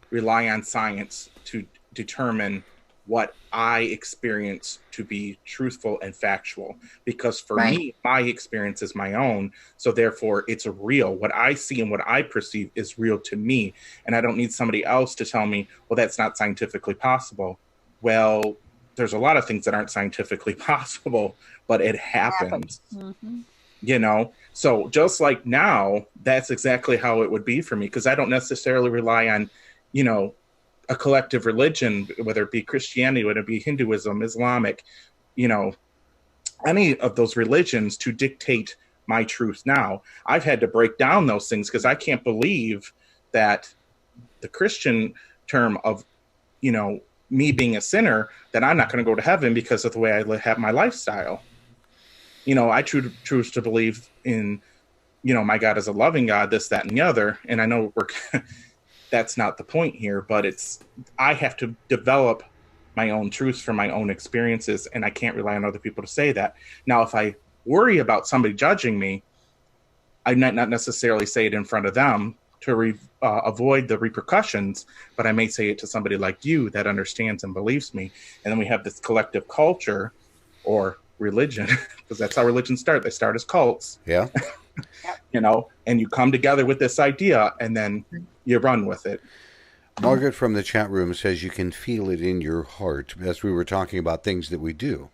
rely on science to determine what I experience to be truthful and factual. Because for me, my experience is my own. So therefore, it's real. What I see and what I perceive is real to me. And I don't need somebody else to tell me, well, that's not scientifically possible. Well, there's a lot of things that aren't scientifically possible, but it happens. Mm-hmm. You know? So just like now, that's exactly how it would be for me, because I don't necessarily rely on, a collective religion, whether it be Christianity, whether it be Hinduism, Islamic, any of those religions to dictate my truth now. I've had to break down those things because I can't believe that the Christian term of, me being a sinner, that I'm not going to go to heaven because of the way I have my lifestyle. I choose to believe in, my God is a loving God, this, that, and the other. And I know that's not the point here, but I have to develop my own truths from my own experiences, and I can't rely on other people to say that. Now, if I worry about somebody judging me, I might not necessarily say it in front of them to avoid the repercussions, but I may say it to somebody like you that understands and believes me. And then we have this collective culture or religion, because that's how religions start. They start as cults. Yeah. And you come together with this idea, and then you run with it. Margaret from the chat room says you can feel it in your heart, as we were talking about things that we do.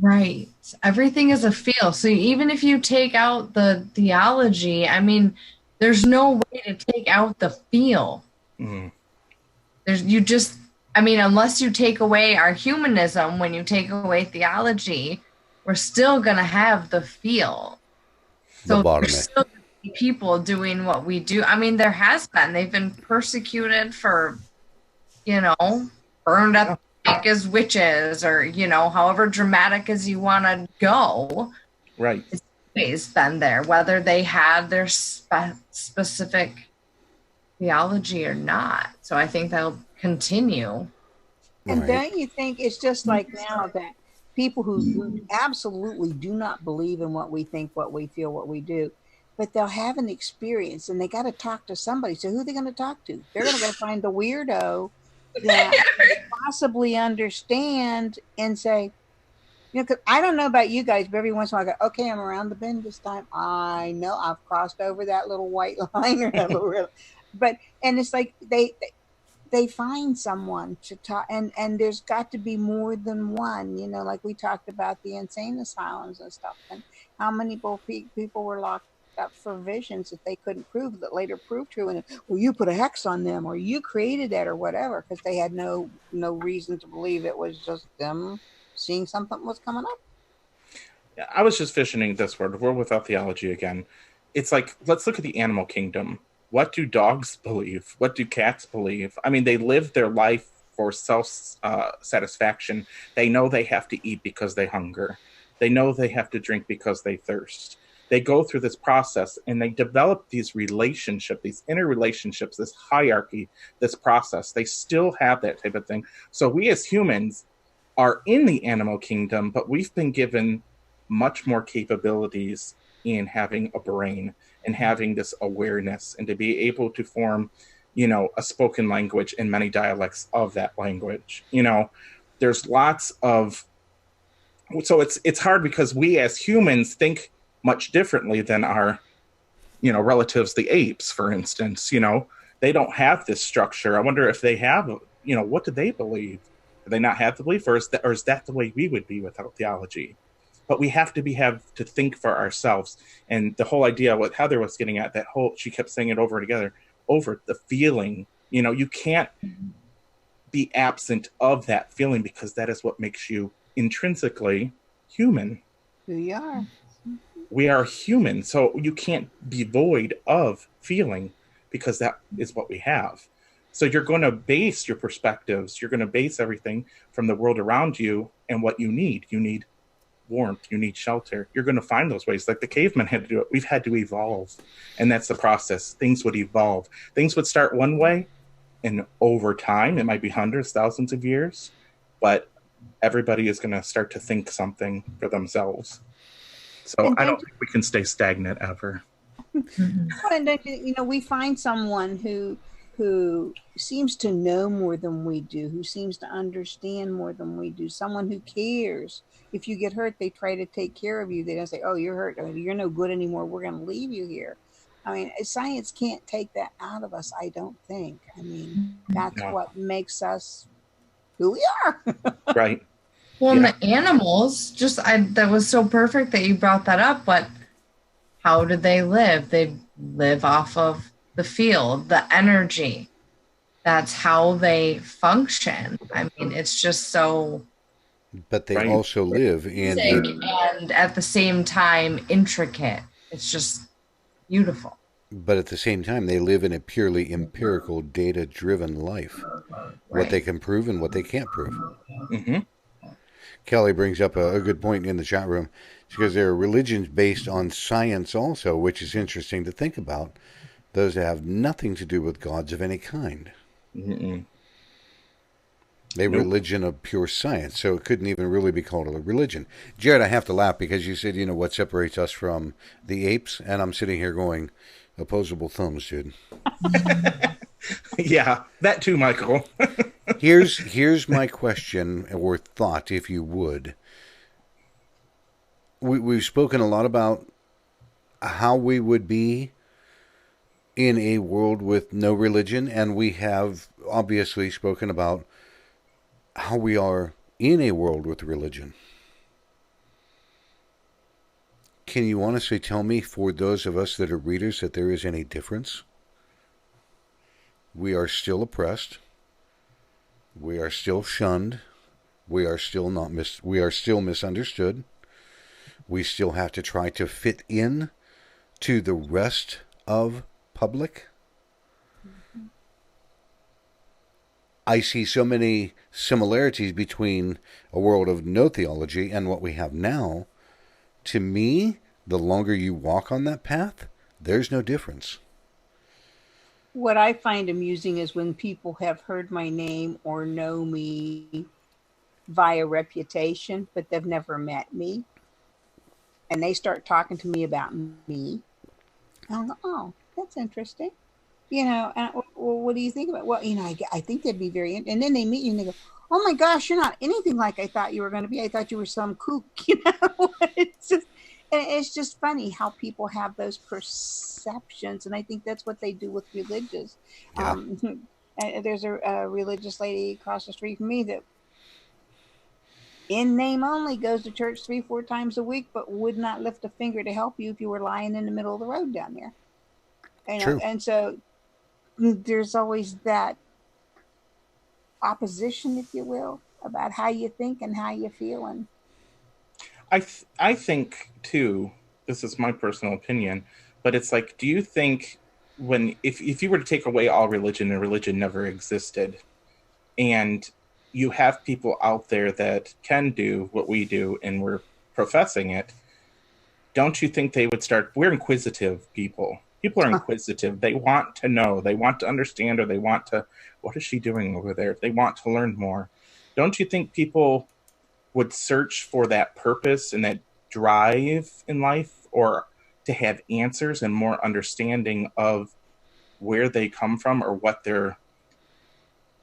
Right. Everything is a feel. So even if you take out the theology, I mean, there's no way to take out the feel. Mm. Unless you take away our humanism, when you take away theology, we're still going to have the feel. So there's still going to be people doing what we do. I mean, there has been. They've been persecuted for, burned at the stake as witches, or, however dramatic as you want to go. Right. It's always been there, whether they had their specific theology or not. So I think that'll continue. And Right. don't you think it's just like now that people who absolutely do not believe in what we think, what we feel, what we do, but they'll have an experience and they got to talk to somebody. So who are they going to talk to? They're going to go find the weirdo that can possibly understand and say, you know, because I don't know about you guys, but every once in a while I go, okay, I'm around the bend this time. I know I've crossed over that little white line or that little, but, and it's like they find someone to talk, and there's got to be more than one, you know, like we talked about the insane asylums and stuff, and how many people were locked up for visions that they couldn't prove that later proved true, and well, you put a hex on them or you created that or whatever, because they had no reason to believe it was just them seeing something was coming up. I was just visioning this word without theology again. It's like, let's look at the animal kingdom. What do dogs believe? What do cats believe? I mean, they live their life for self-satisfaction. They know they have to eat because they hunger. They know they have to drink because they thirst. They go through this process and they develop these relationships, these interrelationships, this hierarchy, this process. They still have that type of thing. So we as humans are in the animal kingdom, but we've been given much more capabilities in having a brain and having this awareness and to be able to form, you know, a spoken language and many dialects of that language. You know, there's lots of, so it's hard because we as humans think much differently than our, you know, relatives, the apes, for instance. You know, they don't have this structure. I wonder if they have, you know, what do they believe? Do they not have the belief, or is that the way we would be without theology? But we have to think for ourselves. And the whole idea, what Heather was getting at, she kept saying it over and together, over the feeling. You know, you can't be absent of that feeling because that is what makes you intrinsically human. Who you are. We are human, so you can't be void of feeling because that is what we have. So you're going to base your perspectives, you're going to base everything from the world around you and what you need. You need warmth, you need shelter. You're going to find those ways. Like the cavemen had to do it. We've had to evolve. And that's the process. Things would evolve. Things would start one way, and over time, it might be hundreds, thousands of years, but everybody is going to start to think something for themselves. So I don't think we can stay stagnant ever. And then, you know, we find someone who seems to know more than we do, who seems to understand more than we do, someone who cares. If you get hurt, they try to take care of you. They don't say, oh, you're hurt, you're no good anymore, we're going to leave you here. I mean, science can't take that out of us, I don't think. I mean, that's what makes us who we are. Right. Well, and the animals, that was so perfect that you brought that up, but how did they live? They live off of the field, the energy. That's how they function. I mean, it's just so... But they also live in... And at the same time, intricate. It's just beautiful. But at the same time, they live in a purely empirical, data-driven life. Right. What they can prove and what they can't prove. Mm-hmm. Kelly brings up a good point in the chat room, because there are religions based on science also, which is interesting to think about. Those that have nothing to do with gods of any kind. Mm-mm. Religion of pure science, so it couldn't even really be called a religion. Jared, I have to laugh because you said, you know, what separates us from the apes, and I'm sitting here going, opposable thumbs, dude. Yeah, that too, Michael. Here's my question or thought, if you would. We've spoken a lot about how we would be in a world with no religion, and we have obviously spoken about how we are in a world with religion. Can you honestly tell me, for those of us that are readers, that there is any difference? We are still oppressed. We are still shunned. We are still misunderstood. We still have to try to fit in to the rest of public. I see so many similarities between a world of no theology and what we have now. To me, the longer you walk on that path, there's no difference. What I find amusing is when people have heard my name or know me via reputation, but they've never met me. And they start talking to me about me. And I'll go, oh, that's interesting. Well, what do you think about? Well, I think that'd be very. And then they meet you and they go, "Oh my gosh, you're not anything like I thought you were going to be. I thought you were some kook." It's just funny how people have those perceptions, and I think that's what they do with religious. Yeah. There's a religious lady across the street from me that, in name only, goes to church 3-4 times a week, but would not lift a finger to help you if you were lying in the middle of the road down there. True. And so there's always that opposition, if you will, about how you think and how you feel. And I think too, this is my personal opinion, but it's like, do you think if you were to take away all religion and religion never existed, and you have people out there that can do what we do and we're professing it, don't you think they would start? We're inquisitive people. People are inquisitive. They want to know. They want to understand, or they want to, what is she doing over there? They want to learn more. Don't you think people would search for that purpose and that drive in life, or to have answers and more understanding of where they come from or what their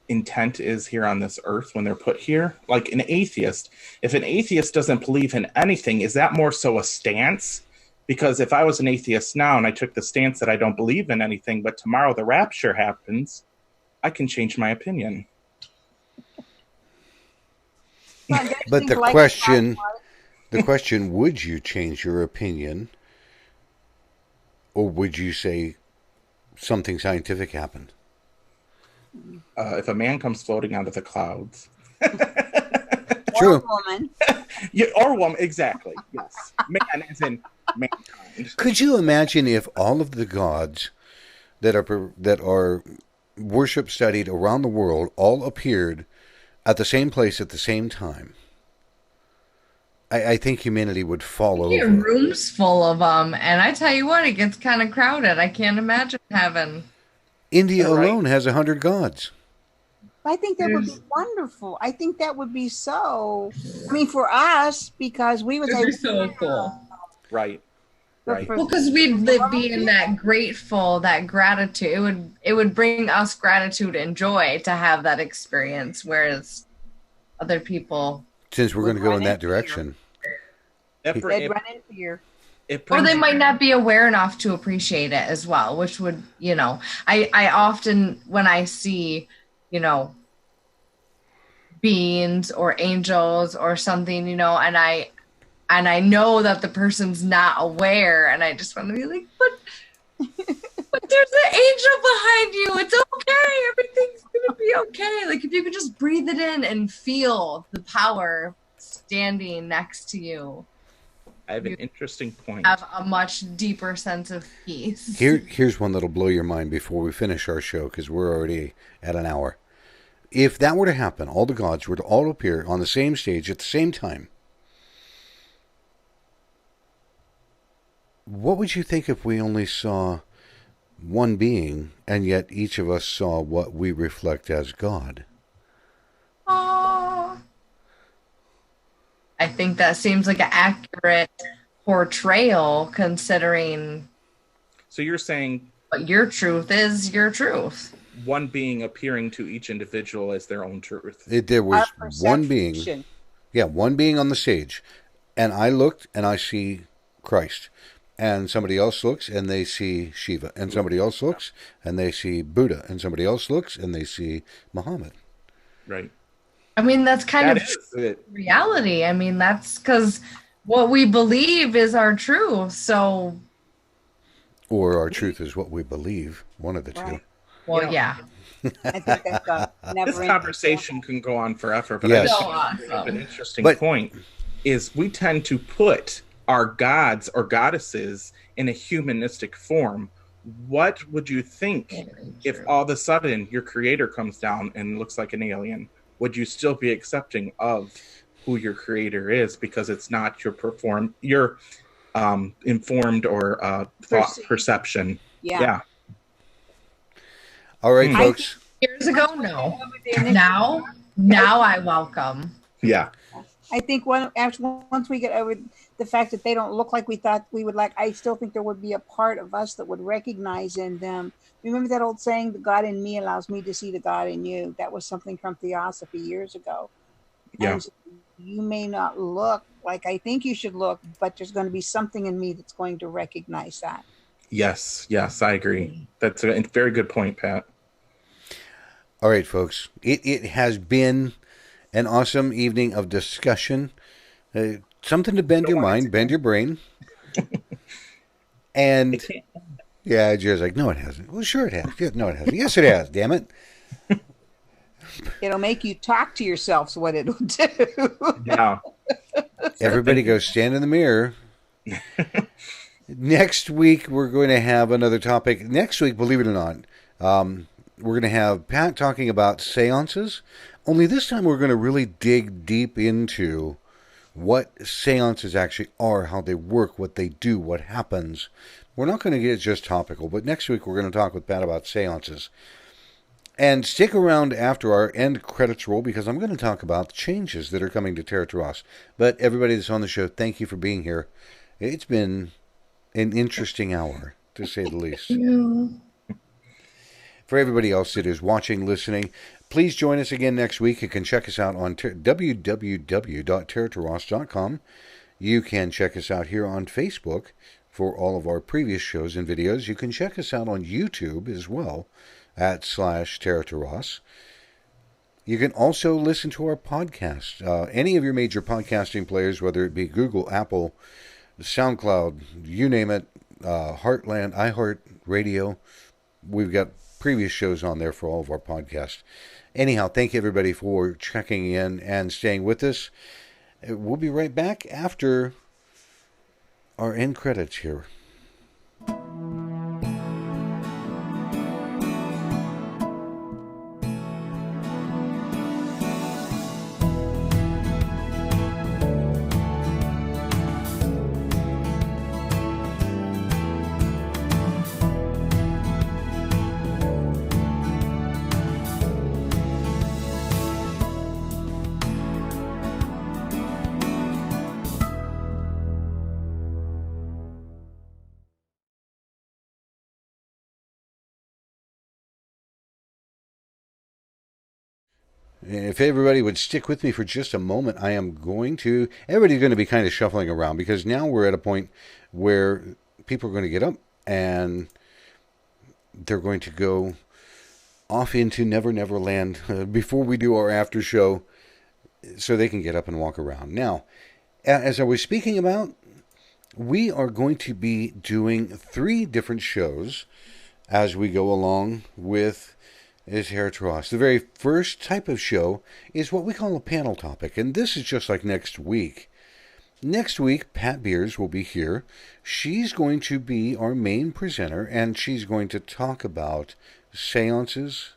intent is here on this earth when they're put here? Like an atheist, if an atheist doesn't believe in anything, is that more so a stance? Because if I was an atheist now and I took the stance that I don't believe in anything, but tomorrow the rapture happens, I can change my opinion. But the question, would you change your opinion, or would you say something scientific happened? If a man comes floating out of the clouds. True. Or a woman. Yeah, or woman, exactly. Yes. Man as in mankind. Could you imagine if all of the gods that are worship studied around the world all appeared at the same place at the same time? I think humanity would fall over. Your room's full of them, and I tell you what, it gets kind of crowded. I can't imagine having. India alone has 100 gods. I think that would be wonderful. I think that would be so. I mean, for us, because we would say so cool. Right. Right. Well, because we'd be in that grateful, that gratitude. It would bring us gratitude and joy to have that experience, whereas other people. Since we're going to go in that direction. They'd run in fear. Or they might not be aware enough to appreciate it as well, which would, I often, when I see, beings or angels or something, and I know that the person's not aware, and I just want to be like, but there's an angel behind you. It's okay. Everything's going to be okay. Like, if you could just breathe it in and feel the power standing next to you. I have an interesting point. Have a much deeper sense of peace. Here's one that'll blow your mind before we finish our show, because we're already at an hour. If that were to happen, all the gods were to all appear on the same stage at the same time, what would you think if we only saw one being, and yet each of us saw what we reflect as God? Oh, I think that seems like an accurate portrayal, considering. So you're saying, but your truth is your truth. One being appearing to each individual as their own truth. There was one being. Yeah, one being on the stage. And I looked and I see Christ. And somebody else looks and they see Shiva. And somebody else looks and they see Buddha. And somebody else looks and they see Muhammad. Right. I mean, that's kind of reality. I mean, that's because what we believe is our truth. So. Or our truth is what we believe. One of the two. Well, yeah. I think that's this conversation can go on forever, but yes. I think an interesting point is we tend to put our gods or goddesses in a humanistic form. What would you think if all of a sudden your creator comes down and looks like an alien? Would you still be accepting of who your creator is because it's not your informed or thought perception? Yeah. All right, folks. Years ago, no. Now I welcome. Yeah. I think once we get over the fact that they don't look like we thought we would like, I still think there would be a part of us that would recognize in them. Remember that old saying, the God in me allows me to see the God in you? That was something from Theosophy years ago. Yeah. And so you may not look like I think you should look, but there's going to be something in me that's going to recognize that. Yes, I agree. That's a very good point, Pat. All right, folks. It has been an awesome evening of discussion. Something to bend your mind, bend your brain. And yeah, Jerry's like, no, it hasn't. Well, sure it has. Yeah, no, it hasn't. Yes, it has. Damn it. It'll make you talk to yourself. So what it'll do. Yeah. Everybody go stand in the mirror. Next week, we're going to have another topic. Next week, believe it or not, we're going to have Pat talking about seances. Only this time, we're going to really dig deep into what seances actually are, how they work, what they do, what happens. We're not going to get just topical, but next week, we're going to talk with Pat about seances. And stick around after our end credits roll, because I'm going to talk about the changes that are coming to Terra Turas. But everybody that's on the show, thank you for being here. It's been an interesting hour, to say the least. For everybody else that is watching, listening, please join us again next week. You can check us out on www.terraturas.com. You can check us out here on Facebook for all of our previous shows and videos. You can check us out on YouTube as well at /Terra Turas. You can also listen to our podcast. Any of your major podcasting players, whether it be Google, Apple, SoundCloud, you name it, Heartland, iHeart Radio. We've got previous shows on there for all of our podcasts. Anyhow, thank you everybody for checking in and staying with us. We'll be right back after our end credits here. If everybody would stick with me for just a moment, everybody's going to be kind of shuffling around, because now we're at a point where people are going to get up and they're going to go off into Never Never Land before we do our after show, so they can get up and walk around. Now, as I was speaking about, we are going to be doing 3 different shows as we go along with Terra Turas. The very first type of show is what we call a panel topic, and this is just like next week. Next week, Pat Beers will be here. She's going to be our main presenter, and she's going to talk about seances,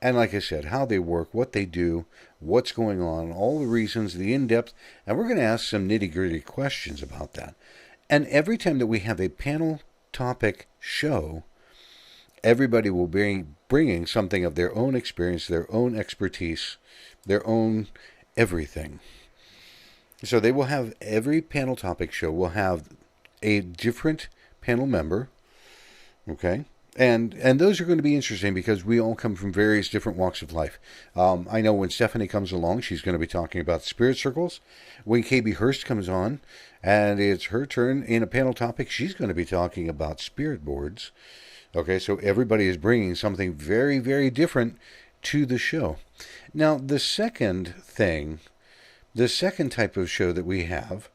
and like I said, how they work, what they do, what's going on, all the reasons, the in-depth, and we're going to ask some nitty-gritty questions about that. And every time that we have a panel topic show, everybody will be bringing something of their own experience, their own expertise, their own everything. So they will have, every panel topic show will have a different panel member, okay? And those are going to be interesting because we all come from various different walks of life. I know when Stephanie comes along, she's going to be talking about spirit circles. When KB Hurst comes on, and it's her turn in a panel topic, she's going to be talking about spirit boards. Okay, so everybody is bringing something very, very different to the show. Now, the second type of show that we have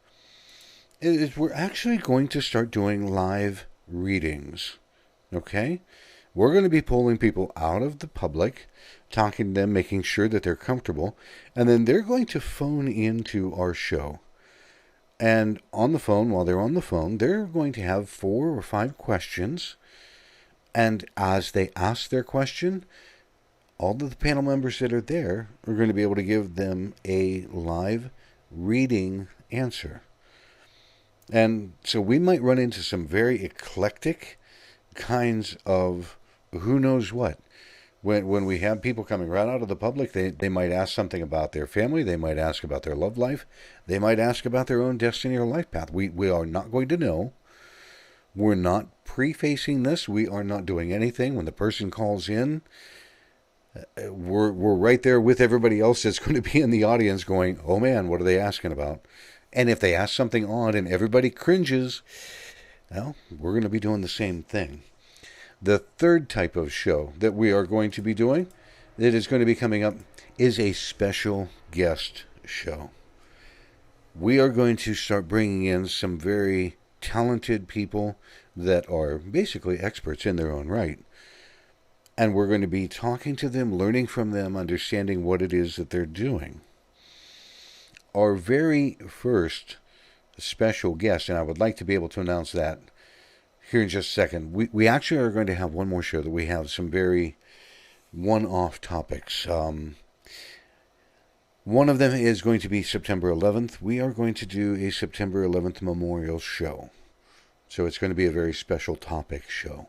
is we're actually going to start doing live readings. Okay? We're going to be pulling people out of the public, talking to them, making sure that they're comfortable, and then they're going to phone into our show. And on the phone, while they're on the phone, they're going to have 4 or 5 questions. And as they ask their question, all of the panel members that are there are going to be able to give them a live reading answer. And so we might run into some very eclectic kinds of who knows what. When we have people coming right out of the public, they might ask something about their family, they might ask about their love life, they might ask about their own destiny or life path. We are not going to know. We're not prefacing this. We are not doing anything. When the person calls in, we're right there with everybody else that's going to be in the audience going, oh man, what are they asking about? And if they ask something odd and everybody cringes, well, we're going to be doing the same thing. The third type of show that we are going to be doing, that is going to be coming up, is a special guest show. We are going to start bringing in some very talented people that are basically experts in their own right. And we're going to be talking to them, learning from them, understanding what it is that they're doing. Our very first special guest, and I would like to be able to announce that here in just a second. We actually are going to have one more show that we have some very one-off topics. One of them is going to be September 11th. We are going to do a September 11th memorial show. So it's going to be a very special topic show.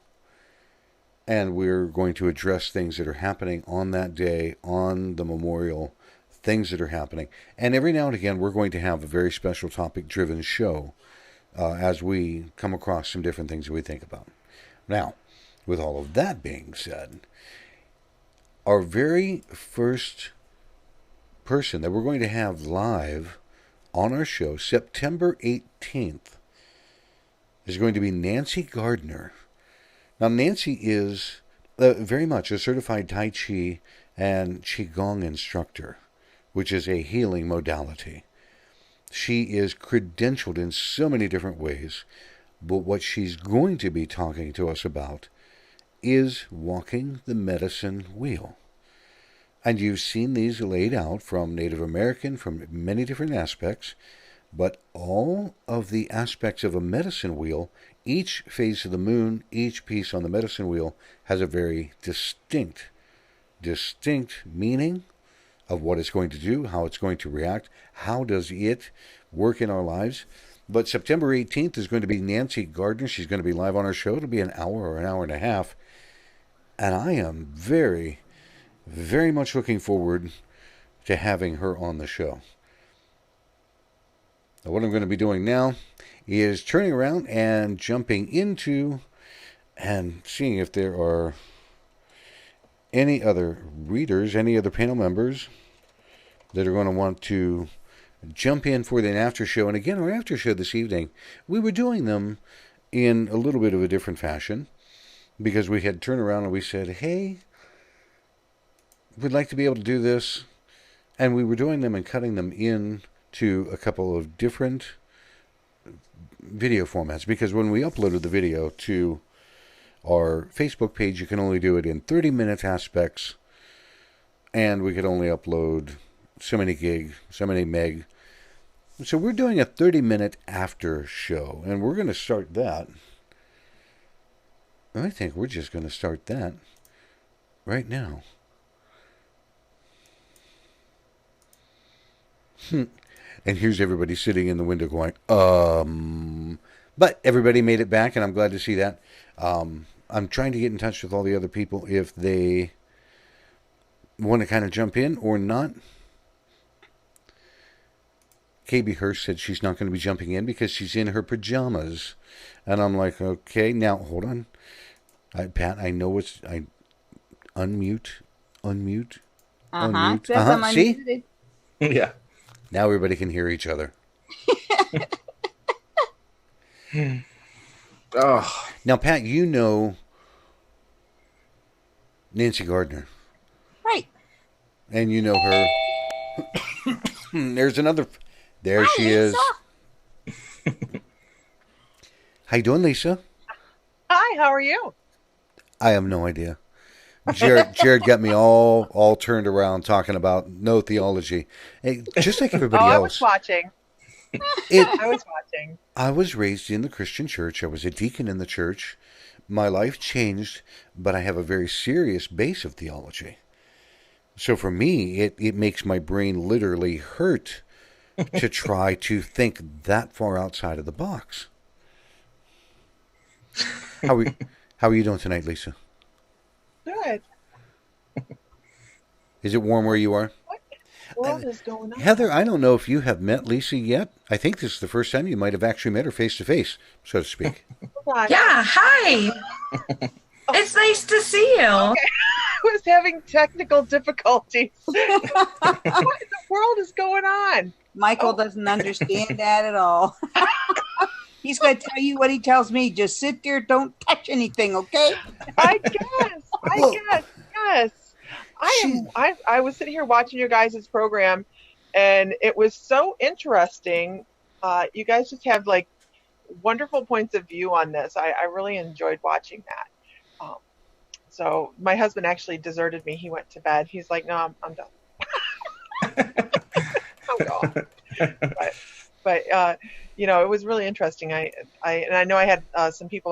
And we're going to address things that are happening on that day, on the memorial, things that are happening. And every now and again, we're going to have a very special topic-driven show as we come across some different things that we think about. Now, with all of that being said, our very first person that we're going to have live on our show, September 18th, is going to be Nancy Gardner. Now, Nancy is very much a certified Tai Chi and Qigong instructor, which is a healing modality. She is credentialed in so many different ways, but what she's going to be talking to us about is walking the medicine wheel. And you've seen these laid out from Native American, from many different aspects, but all of the aspects of a medicine wheel, each phase of the moon, each piece on the medicine wheel has a very distinct meaning of what it's going to do, how it's going to react, how does it work in our lives. But September 18th is going to be Nancy Gardner. She's going to be live on our show. It'll be an hour or an hour and a half. And I am very, very much looking forward to having her on the show. Now, what I'm going to be doing now is turning around and jumping into and seeing if there are any other readers, any other panel members that are going to want to jump in for the after show. And again, our after show this evening, we were doing them in a little bit of a different fashion because we had turned around and we said, hey, we'd like to be able to do this. And we were doing them and cutting them in to a couple of different video formats, because when we uploaded the video to our Facebook page, you can only do it in 30-minute aspects, and we could only upload so many gig, so many meg. So we're doing a 30-minute after show, and we're going to start that. I think we're just going to start that right now. And here's everybody sitting in the window going, But everybody made it back, and I'm glad to see that. I'm trying to get in touch with all the other people if they want to kind of jump in or not. KB Hurst said she's not going to be jumping in because she's in her pajamas. And I'm like, okay, now hold on. Pat, I know it's... Unmute. See? Yeah. Now everybody can hear each other. Oh. Now, Pat, you know Nancy Gardner. Right. And you know her. There's another. There she is. How you doing, Lisa? Hi, how are you? I have no idea. Jared got me all turned around talking about no theology. Hey, just like everybody else. I was watching. I was raised in the Christian church. I was a deacon in the church. My life changed, but I have a very serious base of theology. So for me, it makes my brain literally hurt to try to think that far outside of the box. How are you doing tonight, Lisa? Good. Is it warm where you are? What in the world is going on? Heather, I don't know if you have met Lisa yet. I think this is the first time you might have actually met her face to face, so to speak. Yeah, hi. It's nice to see you. Okay. I was having technical difficulties. What in the world is going on? Michael doesn't understand that at all. He's going to tell you what he tells me. Just sit there, don't touch anything, okay? I guess. Yes. I was sitting here watching your guys' program, and it was so interesting. You guys just have like wonderful points of view on this. I really enjoyed watching that. So my husband actually deserted me. He went to bed. He's like, no, I'm done. I'm gone. But you know, it was really interesting. I know I had some people on